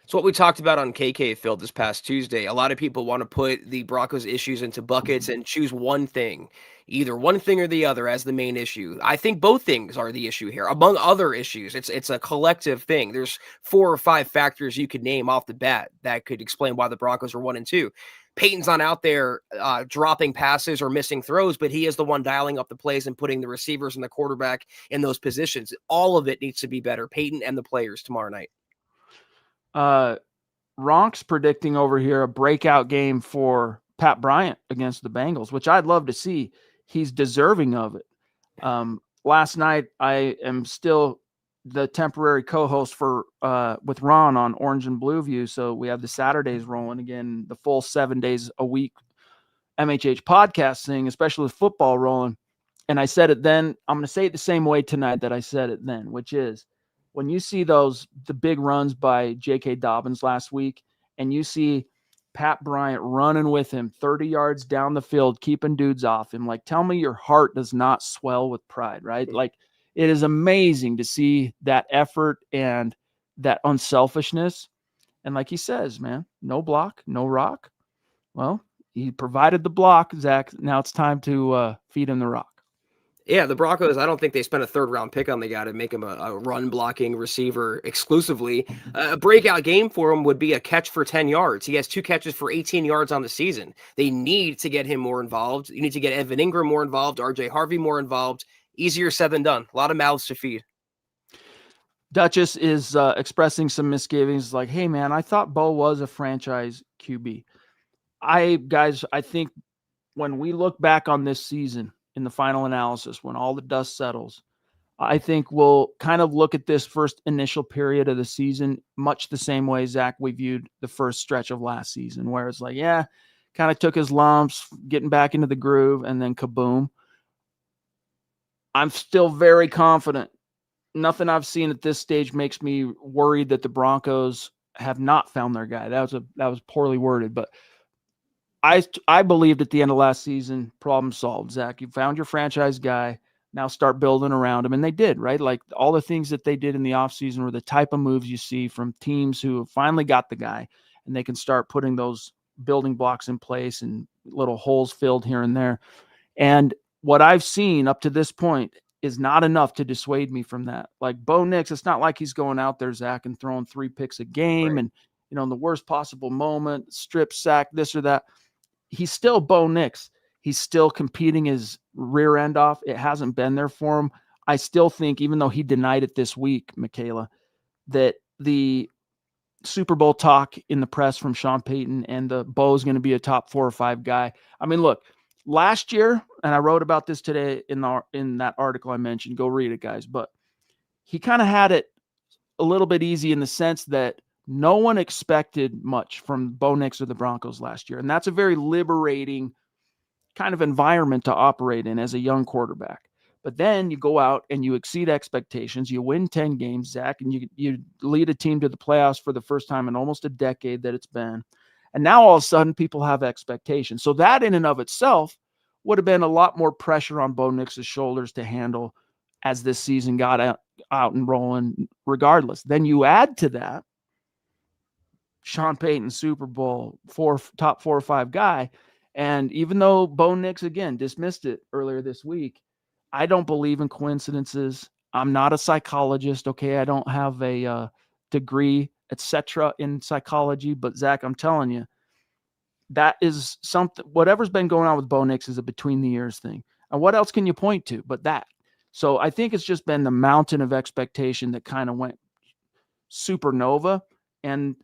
It's what we talked about on KK Phil this past Tuesday. A lot of people want to put the Broncos issues into buckets and choose one thing, either one thing or the other as the main issue. I think both things are the issue here, among other issues. It's a collective thing. There's 4 or 5 factors you could name off the bat that could explain why the Broncos are 1 and 2. Peyton's not out there dropping passes or missing throws, but he is the one dialing up the plays and putting the receivers and the quarterback in those positions. All of it needs to be better, Peyton and the players tomorrow night. Ronk's predicting over here a breakout game for Pat Bryant against the Bengals, which I'd love to see. He's deserving of it. Last night, I am still the temporary co-host for with Ron on Orange and Blue View. So we have the Saturdays rolling again, the full 7 days a week MHH podcast thing, especially with football rolling. And I said it then, I'm going to say it the same way tonight that I said it then, which is when you see the big runs by J.K. Dobbins last week and you see Pat Bryant running with him 30 yards down the field, keeping dudes off him, like, tell me your heart does not swell with pride, right? Like, it is amazing to see that effort and that unselfishness. And like he says, man, no block, no rock. Well, he provided the block, Zach. Now it's time to feed him the rock. Yeah, the Broncos, I don't think they spent a 3rd-round pick on the guy to make him a run-blocking receiver exclusively. A breakout game for him would be a catch for 10 yards. He has 2 catches for 18 yards on the season. They need to get him more involved. You need to get Evan Ingram more involved, RJ Harvey more involved. Easier said than done. A lot of mouths to feed. Duchess is expressing some misgivings like, hey, man, I thought Bo was a franchise QB. I think when we look back on this season in the final analysis, when all the dust settles, I think we'll kind of look at this first initial period of the season much the same way, Zach, we viewed the first stretch of last season, where it's like, yeah, kind of took his lumps, getting back into the groove, and then kaboom. I'm still very confident. Nothing I've seen at this stage makes me worried that the Broncos have not found their guy. That was poorly worded, but I believed at the end of last season, problem solved, Zach. You found your franchise guy. Now start building around him. And they did, right? Like all the things that they did in the offseason were the type of moves you see from teams who have finally got the guy, and they can start putting those building blocks in place and little holes filled here and there. And what I've seen up to this point is not enough to dissuade me from that. Like Bo Nix, it's not like he's going out there, Zach, and throwing 3 picks a game Right. and, in the worst possible moment, strip sack, this or that. He's still Bo Nix. He's still competing his rear end off. It hasn't been there for him. I still think, even though he denied it this week, Michaela, that the Super Bowl talk in the press from Sean Payton and the Bo's going to be a top 4 or 5 guy. I mean, look, last year, and I wrote about this today in that article I mentioned. Go read it, guys. But he kind of had it a little bit easy in the sense that no one expected much from Bo Nix or the Broncos last year. And that's a very liberating kind of environment to operate in as a young quarterback. But then you go out and you exceed expectations. You win 10 games, Zach, and you lead a team to the playoffs for the first time in almost a decade that it's been. And now all of a sudden people have expectations. So that in and of itself would have been a lot more pressure on Bo Nix's shoulders to handle as this season got out and rolling regardless. Then you add to that Sean Payton, Super Bowl, top 4 or 5 guy. And even though Bo Nix, again, dismissed it earlier this week, I don't believe in coincidences. I'm not a psychologist, okay? I don't have a degree, etc. in psychology. But, Zach, I'm telling you, that is something. Whatever's been going on with Bo Nix is a between-the-ears thing. And what else can you point to but that? So I think it's just been the mountain of expectation that kind of went supernova. And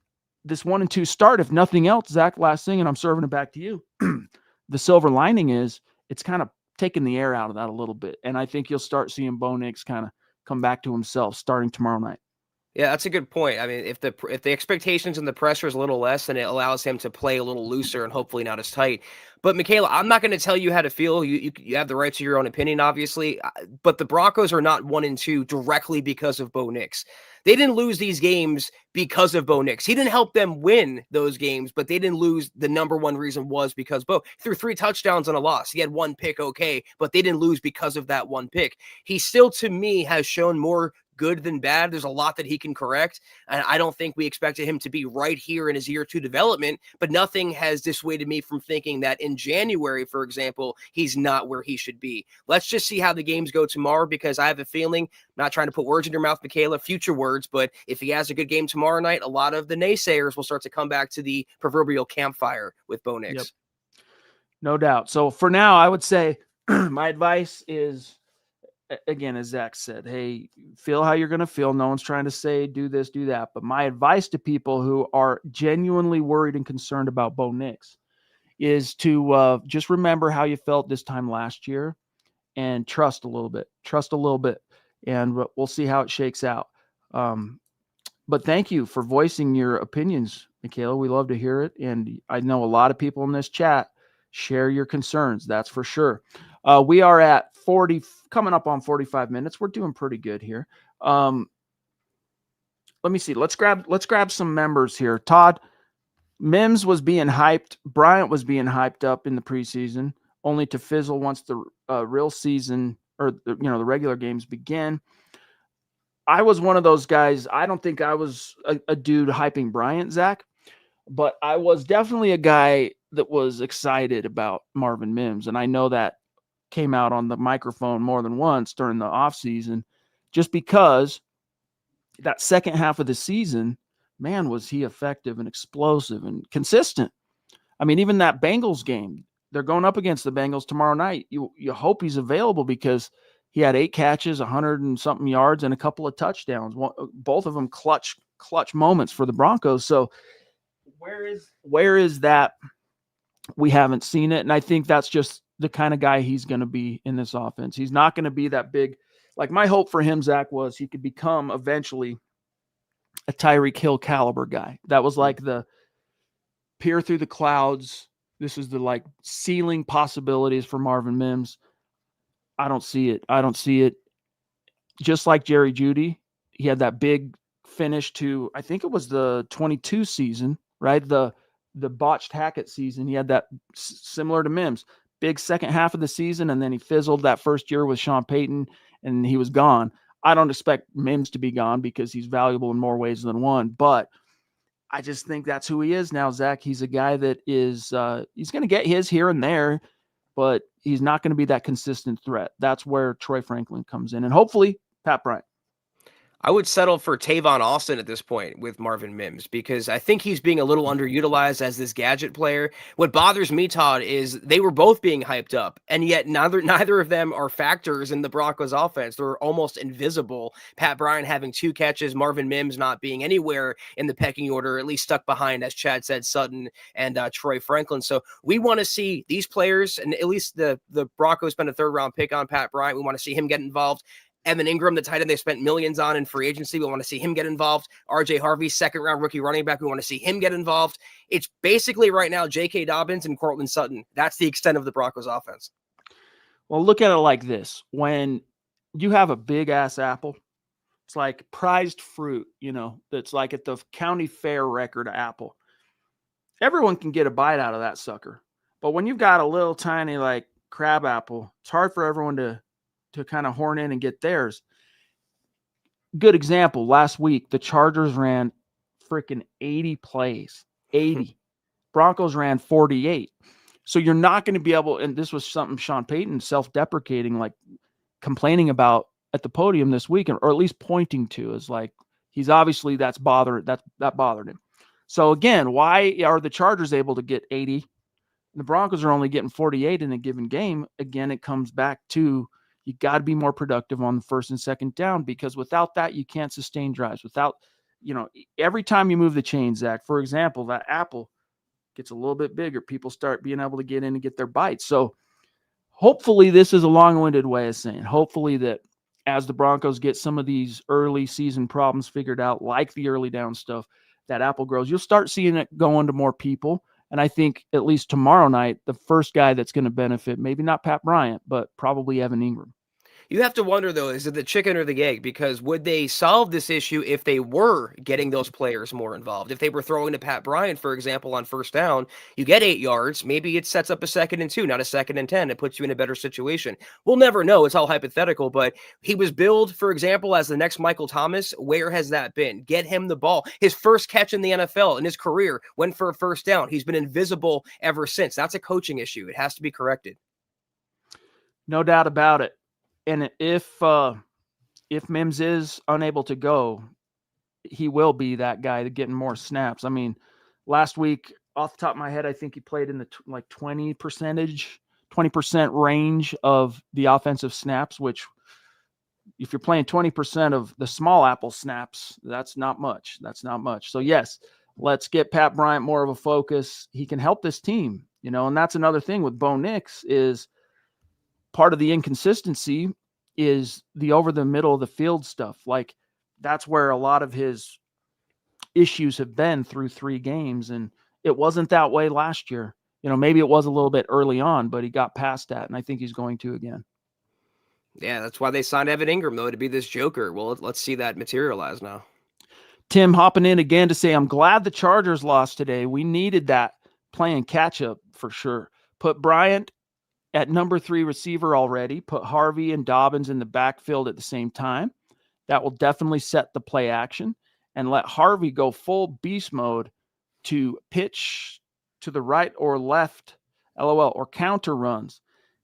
this 1-2 start, if nothing else, Zach, last thing, and I'm serving it back to you. The silver lining is it's kind of taking the air out of that a little bit. And I think you'll start seeing Bo Nix kind of come back to himself starting tomorrow night. Yeah, that's a good point. I mean, if the expectations and the pressure is a little less, then it allows him to play a little looser and hopefully not as tight. But Michaela, I'm not going to tell you how to feel. You have the right to your own opinion, obviously. But the Broncos are not 1-2 directly because of Bo Nix. They didn't lose these games because of Bo Nix. He didn't help them win those games, but they didn't lose. The number one reason was because Bo threw 3 touchdowns on a loss. He had 1 pick, okay, but they didn't lose because of that 1 pick. He still, to me, has shown more good than bad. There's a lot that he can correct, and I don't think we expected him to be right here in his year 2 development, but nothing has dissuaded me from thinking that in January, for example, he's not where he should be. Let's just see how the games go tomorrow, because I have a feeling, I'm not trying to put words in your mouth, Michaela, future words, but if he has a good game tomorrow night, a lot of the naysayers will start to come back to the proverbial campfire with Bo Nix. Yep. No doubt. So for now, I would say my advice is, again, as Zach said, hey, feel how you're going to feel. No one's trying to say do this, do that. But my advice to people who are genuinely worried and concerned about Bo Nix is to just remember how you felt this time last year and trust a little bit. And we'll see how it shakes out. But thank you for voicing your opinions, Michaela. We love to hear it. And I know a lot of people in this chat share your concerns. That's for sure. We are at 40, coming up on 45 minutes. We're doing pretty good here. Let me see. Let's grab some members here. Todd, Mims was being hyped. Bryant was being hyped up in the preseason, only to fizzle once the real season or the regular games begin. I was one of those guys. I don't think I was a dude hyping Bryant, Zach, but I was definitely a guy that was excited about Marvin Mims. And I know that came out on the microphone more than once during the offseason, just because that second half of the season, man, was he effective and explosive and consistent. I mean, even that Bengals game, they're going up against the Bengals tomorrow night. You hope he's available because He had 8 catches, 100 and something yards, and a couple of touchdowns. Both of them clutch moments for the Broncos. So where is that? We haven't seen it, and I think that's just the kind of guy he's going to be in this offense. He's not going to be that big. Like, my hope for him, Zach, was he could become eventually a Tyreek Hill caliber guy. That was like the peer through the clouds. This is the like ceiling possibilities for Marvin Mims. I don't see it. Just like Jerry Jeudy, he had that big finish to, I think it was the 22 season, right? The botched Hackett season. He had that similar to Mims, big second half of the season, and then he fizzled that first year with Sean Payton, and he was gone. I don't expect Mims to be gone because he's valuable in more ways than one, but I just think that's who he is now, Zach. He's a guy that is he's going to get his here and there, but he's not going to be that consistent threat. That's where Troy Franklin comes in, and hopefully Pat Bryant. I would settle for Tavon Austin at this point with Marvin Mims because I think he's being a little underutilized as this gadget player. What bothers me, Todd, is they were both being hyped up, and yet neither of them are factors in the Broncos offense. They're almost invisible. Pat Bryant having 2 catches, Marvin Mims not being anywhere in the pecking order, at least stuck behind, as Chad said, Sutton and Troy Franklin. So we want to see these players, and at least the Broncos spent a 3rd-round pick on Pat Bryant. We want to see him get involved. Evan Ingram, the tight end they spent millions on in free agency. We want to see him get involved. RJ Harvey, 2nd-round rookie running back. We want to see him get involved. It's basically right now J.K. Dobbins and Cortland Sutton. That's the extent of the Broncos offense. Well, look at it like this. When you have a big-ass apple, it's like prized fruit, that's like at the county fair record apple. Everyone can get a bite out of that sucker. But when you've got a little tiny like crab apple, it's hard for everyone to kind of horn in and get theirs. Good example, last week, the Chargers ran freaking 80 plays, 80. Broncos ran 48. So you're not going to be able, and this was something Sean Payton self-deprecating, like complaining about at the podium this week, or at least pointing to, is like, he's obviously that bothered him. So again, why are the Chargers able to get 80? And the Broncos are only getting 48 in a given game. Again, it comes back to, you got to be more productive on the 1st and 2nd down, because without that, you can't sustain drives. Without, every time you move the chain, Zach, for example, that apple gets a little bit bigger. People start being able to get in and get their bites. So hopefully this is a long-winded way of saying, hopefully that as the Broncos get some of these early season problems figured out, like the early down stuff, that apple grows. You'll start seeing it go into more people. And I think at least tomorrow night, the first guy that's going to benefit, maybe not Pat Bryant, but probably Evan Ingram. You have to wonder, though, is it the chicken or the egg? Because would they solve this issue if they were getting those players more involved? If they were throwing to Pat Bryant, for example, on 1st down, you get 8 yards. Maybe it sets up a 2nd and 2, not a 2nd and 10. It puts you in a better situation. We'll never know. It's all hypothetical. But he was billed, for example, as the next Michael Thomas. Where has that been? Get him the ball. His first catch in the NFL in his career went for a 1st down. He's been invisible ever since. That's a coaching issue. It has to be corrected. No doubt about it. And if Mims is unable to go, he will be that guy getting more snaps. I mean, last week, off the top of my head, I think he played in the 20% range of the offensive snaps, which if you're playing 20% of the small apple snaps, that's not much. So yes, let's get Pat Bryant more of a focus. He can help this team, and that's another thing with Bo Nix is, part of the inconsistency is the over the middle of the field stuff. Like, that's where a lot of his issues have been through 3 games. And it wasn't that way last year. Maybe it was a little bit early on, but he got past that. And I think he's going to again. Yeah, that's why they signed Evan Ingram, though, to be this joker. Well, let's see that materialize now. Tim hopping in again to say, I'm glad the Chargers lost today. We needed that playing catch up for sure. Put Bryant at number 3 receiver already. Put Harvey and Dobbins in the backfield at the same time. That will definitely set the play action, and let Harvey go full beast mode to pitch to the right or left, LOL, or counter runs.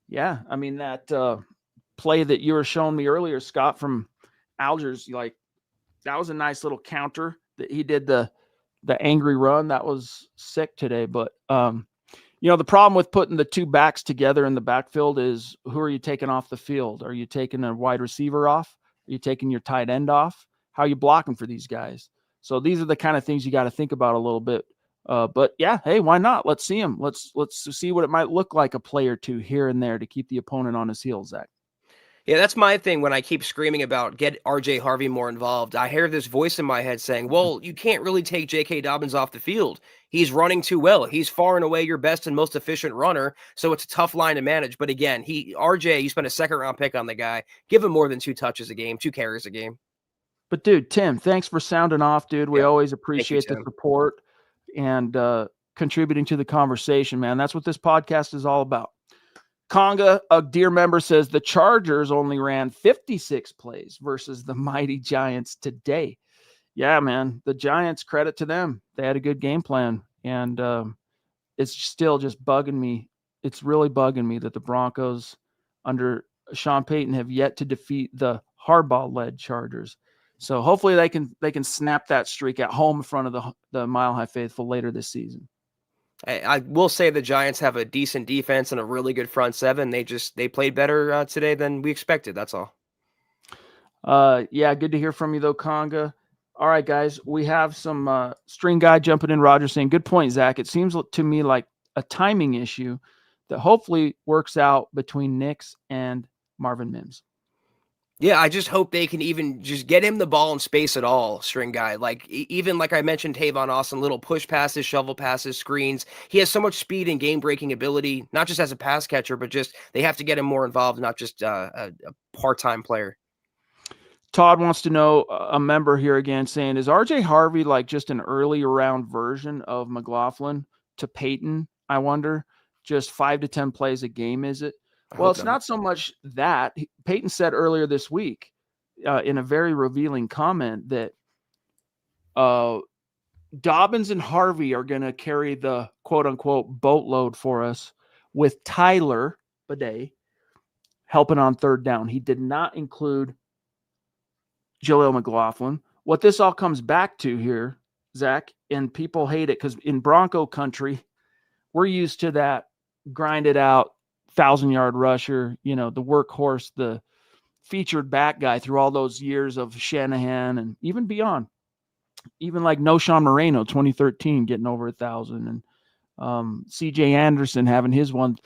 Yeah, I mean, that play that you were showing me earlier, Scott, from Algiers, like, that was a nice little counter that he did, the angry run. That was sick today. But The problem with putting the two backs together in the backfield is, who are you taking off the field? Are you taking a wide receiver off? Are you taking your tight end off? How are you blocking for these guys? So these are the kind of things you got to think about a little bit. But yeah, hey, why not? Let's see them. Let's see what it might look like, a play or two here and there to keep the opponent on his heels, Zach. Yeah, that's my thing when I keep screaming about get RJ Harvey more involved. I hear this voice in my head saying, well, you can't really take J.K. Dobbins off the field. He's running too well. He's far and away your best and most efficient runner, so it's a tough line to manage. But again, RJ, you spent a second-round pick on the guy. Give him more than 2 touches a game, 2 carries a game. But, dude, Tim, thanks for sounding off, dude. We always appreciate the support and contributing to the conversation, man. That's what this podcast is all about. Conga, a dear member, says the Chargers only ran 56 plays versus the mighty Giants today. Yeah, man, the Giants, credit to them. They had a good game plan, and it's still just bugging me. It's really bugging me that the Broncos under Sean Payton have yet to defeat the Harbaugh-led Chargers. So hopefully they can snap that streak at home in front of the Mile High Faithful later this season. I will say the Giants have a decent defense and a really good front seven. They played better today than we expected. That's all. Yeah, good to hear from you though, Conga. All right, guys, we have some string guy jumping in. Roger saying, good point, Zach. It seems to me like a timing issue that hopefully works out between Nix and Marvin Mims. Yeah, I just hope they can even just get him the ball in space at all, string guy. Like, even like I mentioned, Tavon Austin, little push passes, shovel passes, screens. He has so much speed and game-breaking ability, not just as a pass catcher, but just they have to get him more involved, not just a part-time player. Todd wants to know, a member here again, saying, is RJ Harvey like just an early round version of McLaughlin to Peyton? I wonder. Just 5 to 10 plays a game, is it? Well, it's not so much that. Peyton said earlier this week in a very revealing comment that Dobbins and Harvey are going to carry the quote-unquote boatload for us, with Tyler Bidet helping on third down. He did not include Jaleel McLaughlin. What this all comes back to here, Zach, and people hate it because in Bronco country, we're used to that grinded out 1,000-yard rusher, the workhorse, the featured back guy through all those years of Shanahan and even beyond. Even like Noshawn Moreno, 2013, getting over 1,000, and C.J. Anderson having his one,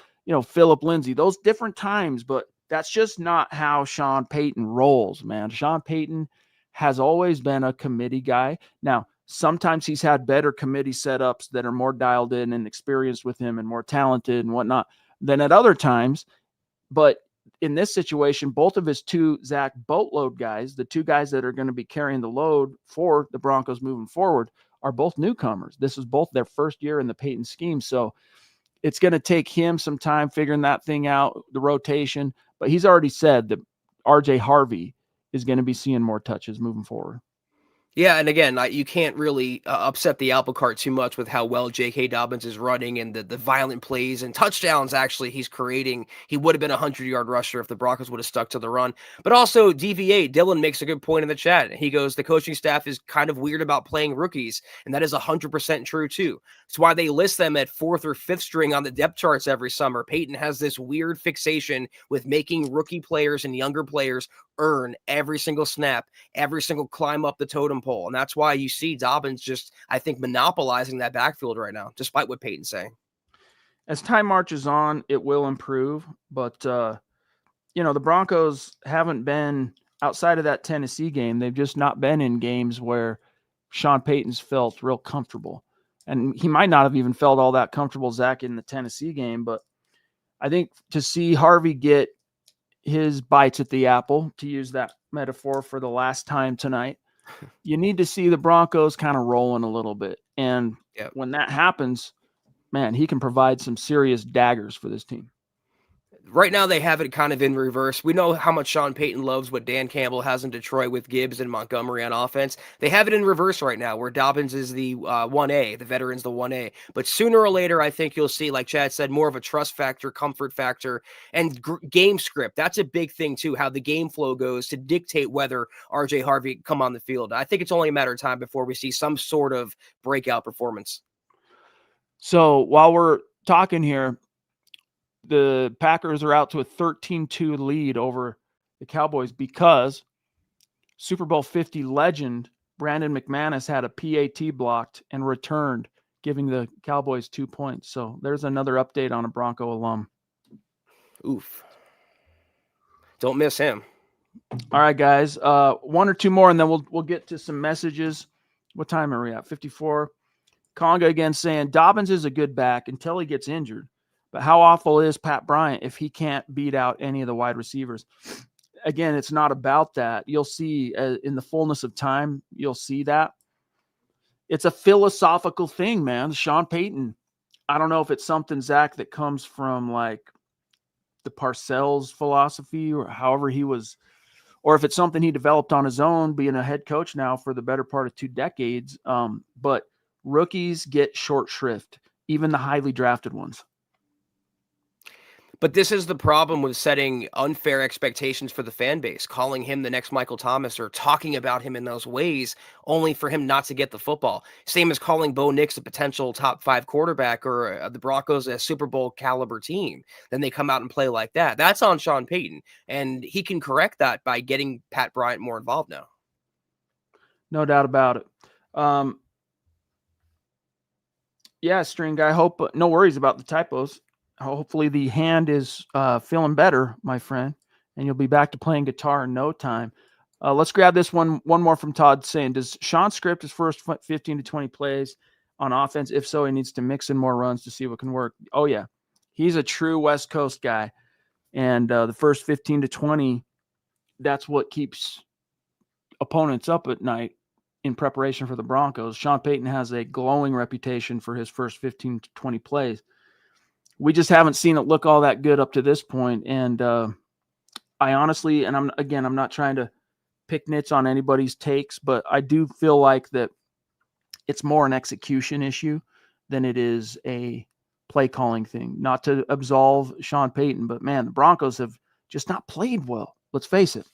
Philip Lindsay, those different times, but that's just not how Sean Payton rolls, man. Sean Payton has always been a committee guy. Now, sometimes he's had better committee setups that are more dialed in and experienced with him and more talented and whatnot than at other times. But in this situation, both of his two Zach boatload guys, the two guys that are going to be carrying the load for the Broncos moving forward, are both newcomers. This is both their first year in the Payton scheme. So it's going to take him some time figuring that thing out, the rotation. But he's already said that RJ Harvey is going to be seeing more touches moving forward. Yeah, and again, you can't really upset the apple cart too much with how well J.K. Dobbins is running and the violent plays and touchdowns actually he's creating. He would have been a 100-yard rusher if the Broncos would have stuck to the run. But also, DV8, Dylan makes a good point in the chat. He goes, the coaching staff is kind of weird about playing rookies, and that is 100% true too. It's why they list them at 4th or 5th string on the depth charts every summer. Peyton has this weird fixation with making rookie players and younger players earn every single snap, every single climb up the totem pole. And that's why you see Dobbins just, I think, monopolizing that backfield right now, despite what Peyton's saying. As time marches on, it will improve. But, the Broncos haven't been, outside of that Tennessee game, they've just not been in games where Sean Payton's felt real comfortable. And he might not have even felt all that comfortable, Zach, in the Tennessee game. But I think to see Harvey get his bites at the apple, to use that metaphor for the last time tonight, you need to see the Broncos kind of rolling a little bit. And when that happens, man, he can provide some serious daggers for this team. Right now, they have it kind of in reverse. We know how much Sean Payton loves what Dan Campbell has in Detroit with Gibbs and Montgomery on offense. They have it in reverse right now, where Dobbins is the 1A, the veteran's the 1A. But sooner or later, I think you'll see, like Chad said, more of a trust factor, comfort factor, and game script. That's a big thing, too, how the game flow goes to dictate whether RJ Harvey come on the field. I think it's only a matter of time before we see some sort of breakout performance. So while we're talking here, the Packers are out to a 13-2 lead over the Cowboys because Super Bowl 50 legend Brandon McManus had a PAT blocked and returned, giving the Cowboys 2 points. So there's another update on a Bronco alum. Oof. Don't miss him. All right, guys. One or two more, and then we'll get to some messages. What time are we at? 54. Conga again saying Dobbins is a good back until he gets injured. But how awful is Pat Bryant if he can't beat out any of the wide receivers? Again, it's not about that. You'll see in the fullness of time, you'll see that. It's a philosophical thing, man. Sean Payton, I don't know if it's something, Zach, that comes from like the Parcells philosophy or however he was, or if it's something he developed on his own, being a head coach now for the better part of 2 decades. But rookies get short shrift, even the highly drafted ones. But this is the problem with setting unfair expectations for the fan base, calling him the next Michael Thomas or talking about him in those ways, only for him not to get the football. Same as calling Bo Nix a potential top 5 quarterback or the Broncos a Super Bowl caliber team. Then they come out and play like that. That's on Sean Payton. And he can correct that by getting Pat Bryant more involved now. No doubt about it. Yeah, String Guy, hope no worries about the typos. Hopefully the hand is feeling better, my friend, and you'll be back to playing guitar in no time. Let's grab this one more from Todd saying, does Sean script his first 15 to 20 plays on offense? If so, he needs to mix in more runs to see what can work. Oh, yeah. He's a true West Coast guy, and the first 15 to 20, that's what keeps opponents up at night in preparation for the Broncos. Sean Payton has a glowing reputation for his first 15 to 20 plays. We just haven't seen it look all that good up to this point. And I honestly, and I'm not trying to pick nits on anybody's takes, but I do feel like that it's more an execution issue than it is a play calling thing. Not to absolve Sean Payton, but man, the Broncos have just not played well. Let's face it.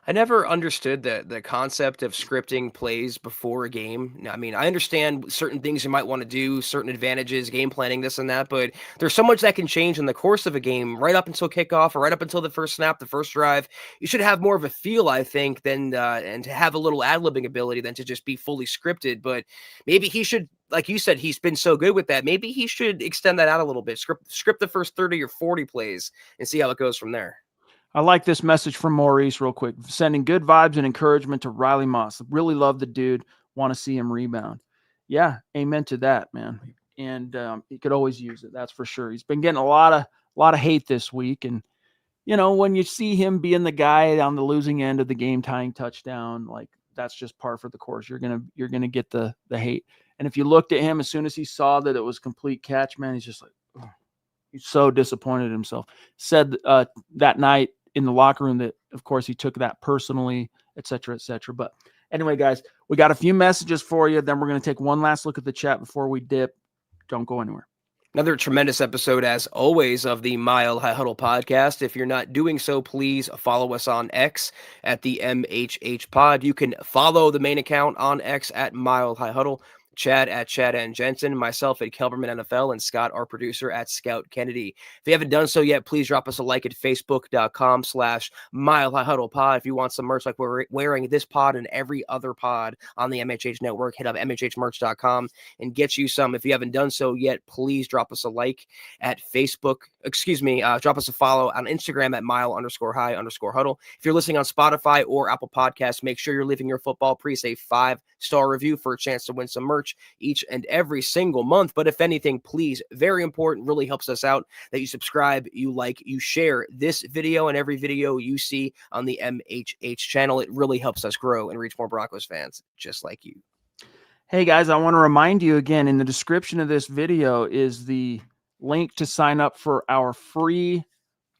I never understood the concept of scripting plays before a game. I mean, I understand certain things you might want to do, certain advantages, game planning, this and that, but there's so much that can change in the course of a game, right up until kickoff or right up until the first snap, the first drive. You should have more of a feel, I think, than and to have a little ad-libbing ability than to just be fully scripted. But maybe he should, like you said, he's been so good with that. Maybe he should extend that out a little bit. Script the first 30 or 40 plays and see how it goes from there. I like this message from Maurice real quick. Sending good vibes and encouragement to Riley Moss. Really love the dude. Want to see him rebound. Yeah, amen to that, man. And he could always use it. That's for sure. He's been getting a lot of hate this week. And, you know, when you see him being the guy on the losing end of the game tying touchdown, like that's just par for the course. You're gonna get the hate. And if you looked at him as soon as he saw that it was complete catch, man, he's just like, oh, he's so disappointed in himself. Said that night in the locker room that, of course, he took that personally, et cetera, et cetera. But anyway, guys, we got a few messages for you. Then we're going to take one last look at the chat before we dip. Don't go anywhere. Another tremendous episode, as always, of the Mile High Huddle podcast. If you're not doing so, please follow us on X at the MHH Pod. You can follow the main account on X at Mile High Huddle. Chad at Chad and Jensen, myself at Kelberman NFL, and Scott, our producer, at Scout Kennedy. If you haven't done so yet, please drop us a like at facebook.com/Mile High Huddle Pod. If you want some merch like we're wearing this pod and every other pod on the MHH network, hit up MHHmerch.com and get you some. If you haven't done so yet, please drop us a like at Facebook. Drop us a follow on Instagram at Mile_High_Huddle. If you're listening on Spotify or Apple Podcasts, make sure you're leaving your football priest a 5-star review for a chance to win some merch each and every single month. But if anything, please, very important, really helps us out that you subscribe, you like, you share this video and every video you see on the MHH channel. It really helps us grow and reach more Broncos fans just like you. Hey guys, I want to remind you again, in the description of this video is the link to sign up for our free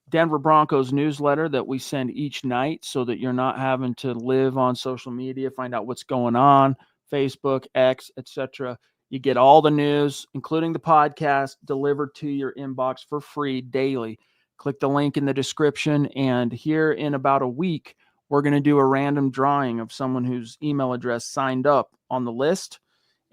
Denver Broncos newsletter that we send each night, so that you're not having to live on social media, find out what's going on, Facebook, X, etc. You get all the news, including the podcast, delivered to your inbox for free daily. Click the link in the description, and here in about a week, we're going to do a random drawing of someone whose email address signed up on the list,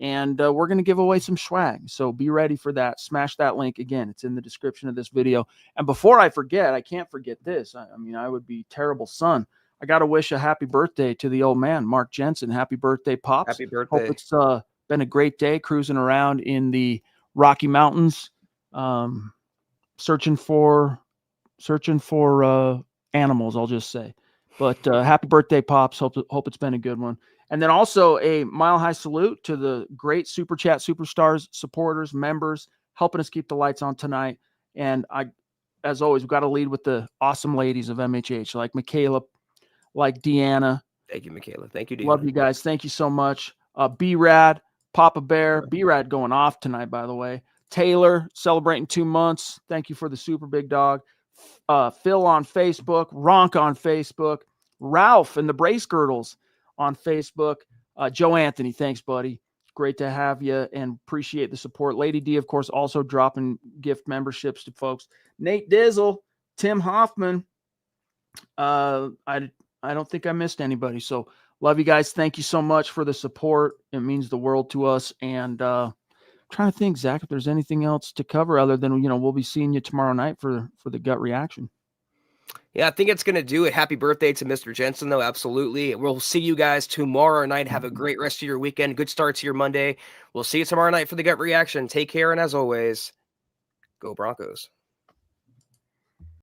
And we're going to give away some swag. So be ready for that. Smash that link. Again, it's in the description of this video. And before I forget, I can't forget this. I mean, I would be terrible son. I got to wish a happy birthday to the old man, Mark Jensen. Happy birthday, Pops. Happy birthday. Hope it's been a great day cruising around in the Rocky Mountains, searching for animals, I'll just say. But happy birthday, Pops. Hope it's been a good one. And then also a mile-high salute to the great Super Chat Superstars, supporters, members, helping us keep the lights on tonight. And as always, we've got to lead with the awesome ladies of MHH, like Michaela, like Deanna. Thank you, Michaela. Thank you, Deanna. Love you guys. Thank you so much. B-Rad, Papa Bear. B-Rad going off tonight, by the way. Taylor, celebrating 2 months. Thank you for the super big dog. Phil on Facebook. Ronk on Facebook. Ralph and the Brace Girdles on Facebook. Joe Anthony, thanks, buddy. Great to have you and appreciate the support. Lady D, of course, also dropping gift memberships to folks. Nate Dizzle, Tim Hoffman. I don't think I missed anybody. So love you guys. Thank you so much for the support. It means the world to us. And trying to think, Zach, if there's anything else to cover other than, we'll be seeing you tomorrow night for the gut reaction. Yeah, I think it's going to do it. Happy birthday to Mr. Jensen, though. Absolutely. We'll see you guys tomorrow night. Have a great rest of your weekend. Good start to your Monday. We'll see you tomorrow night for the gut reaction. Take care. And as always, go Broncos.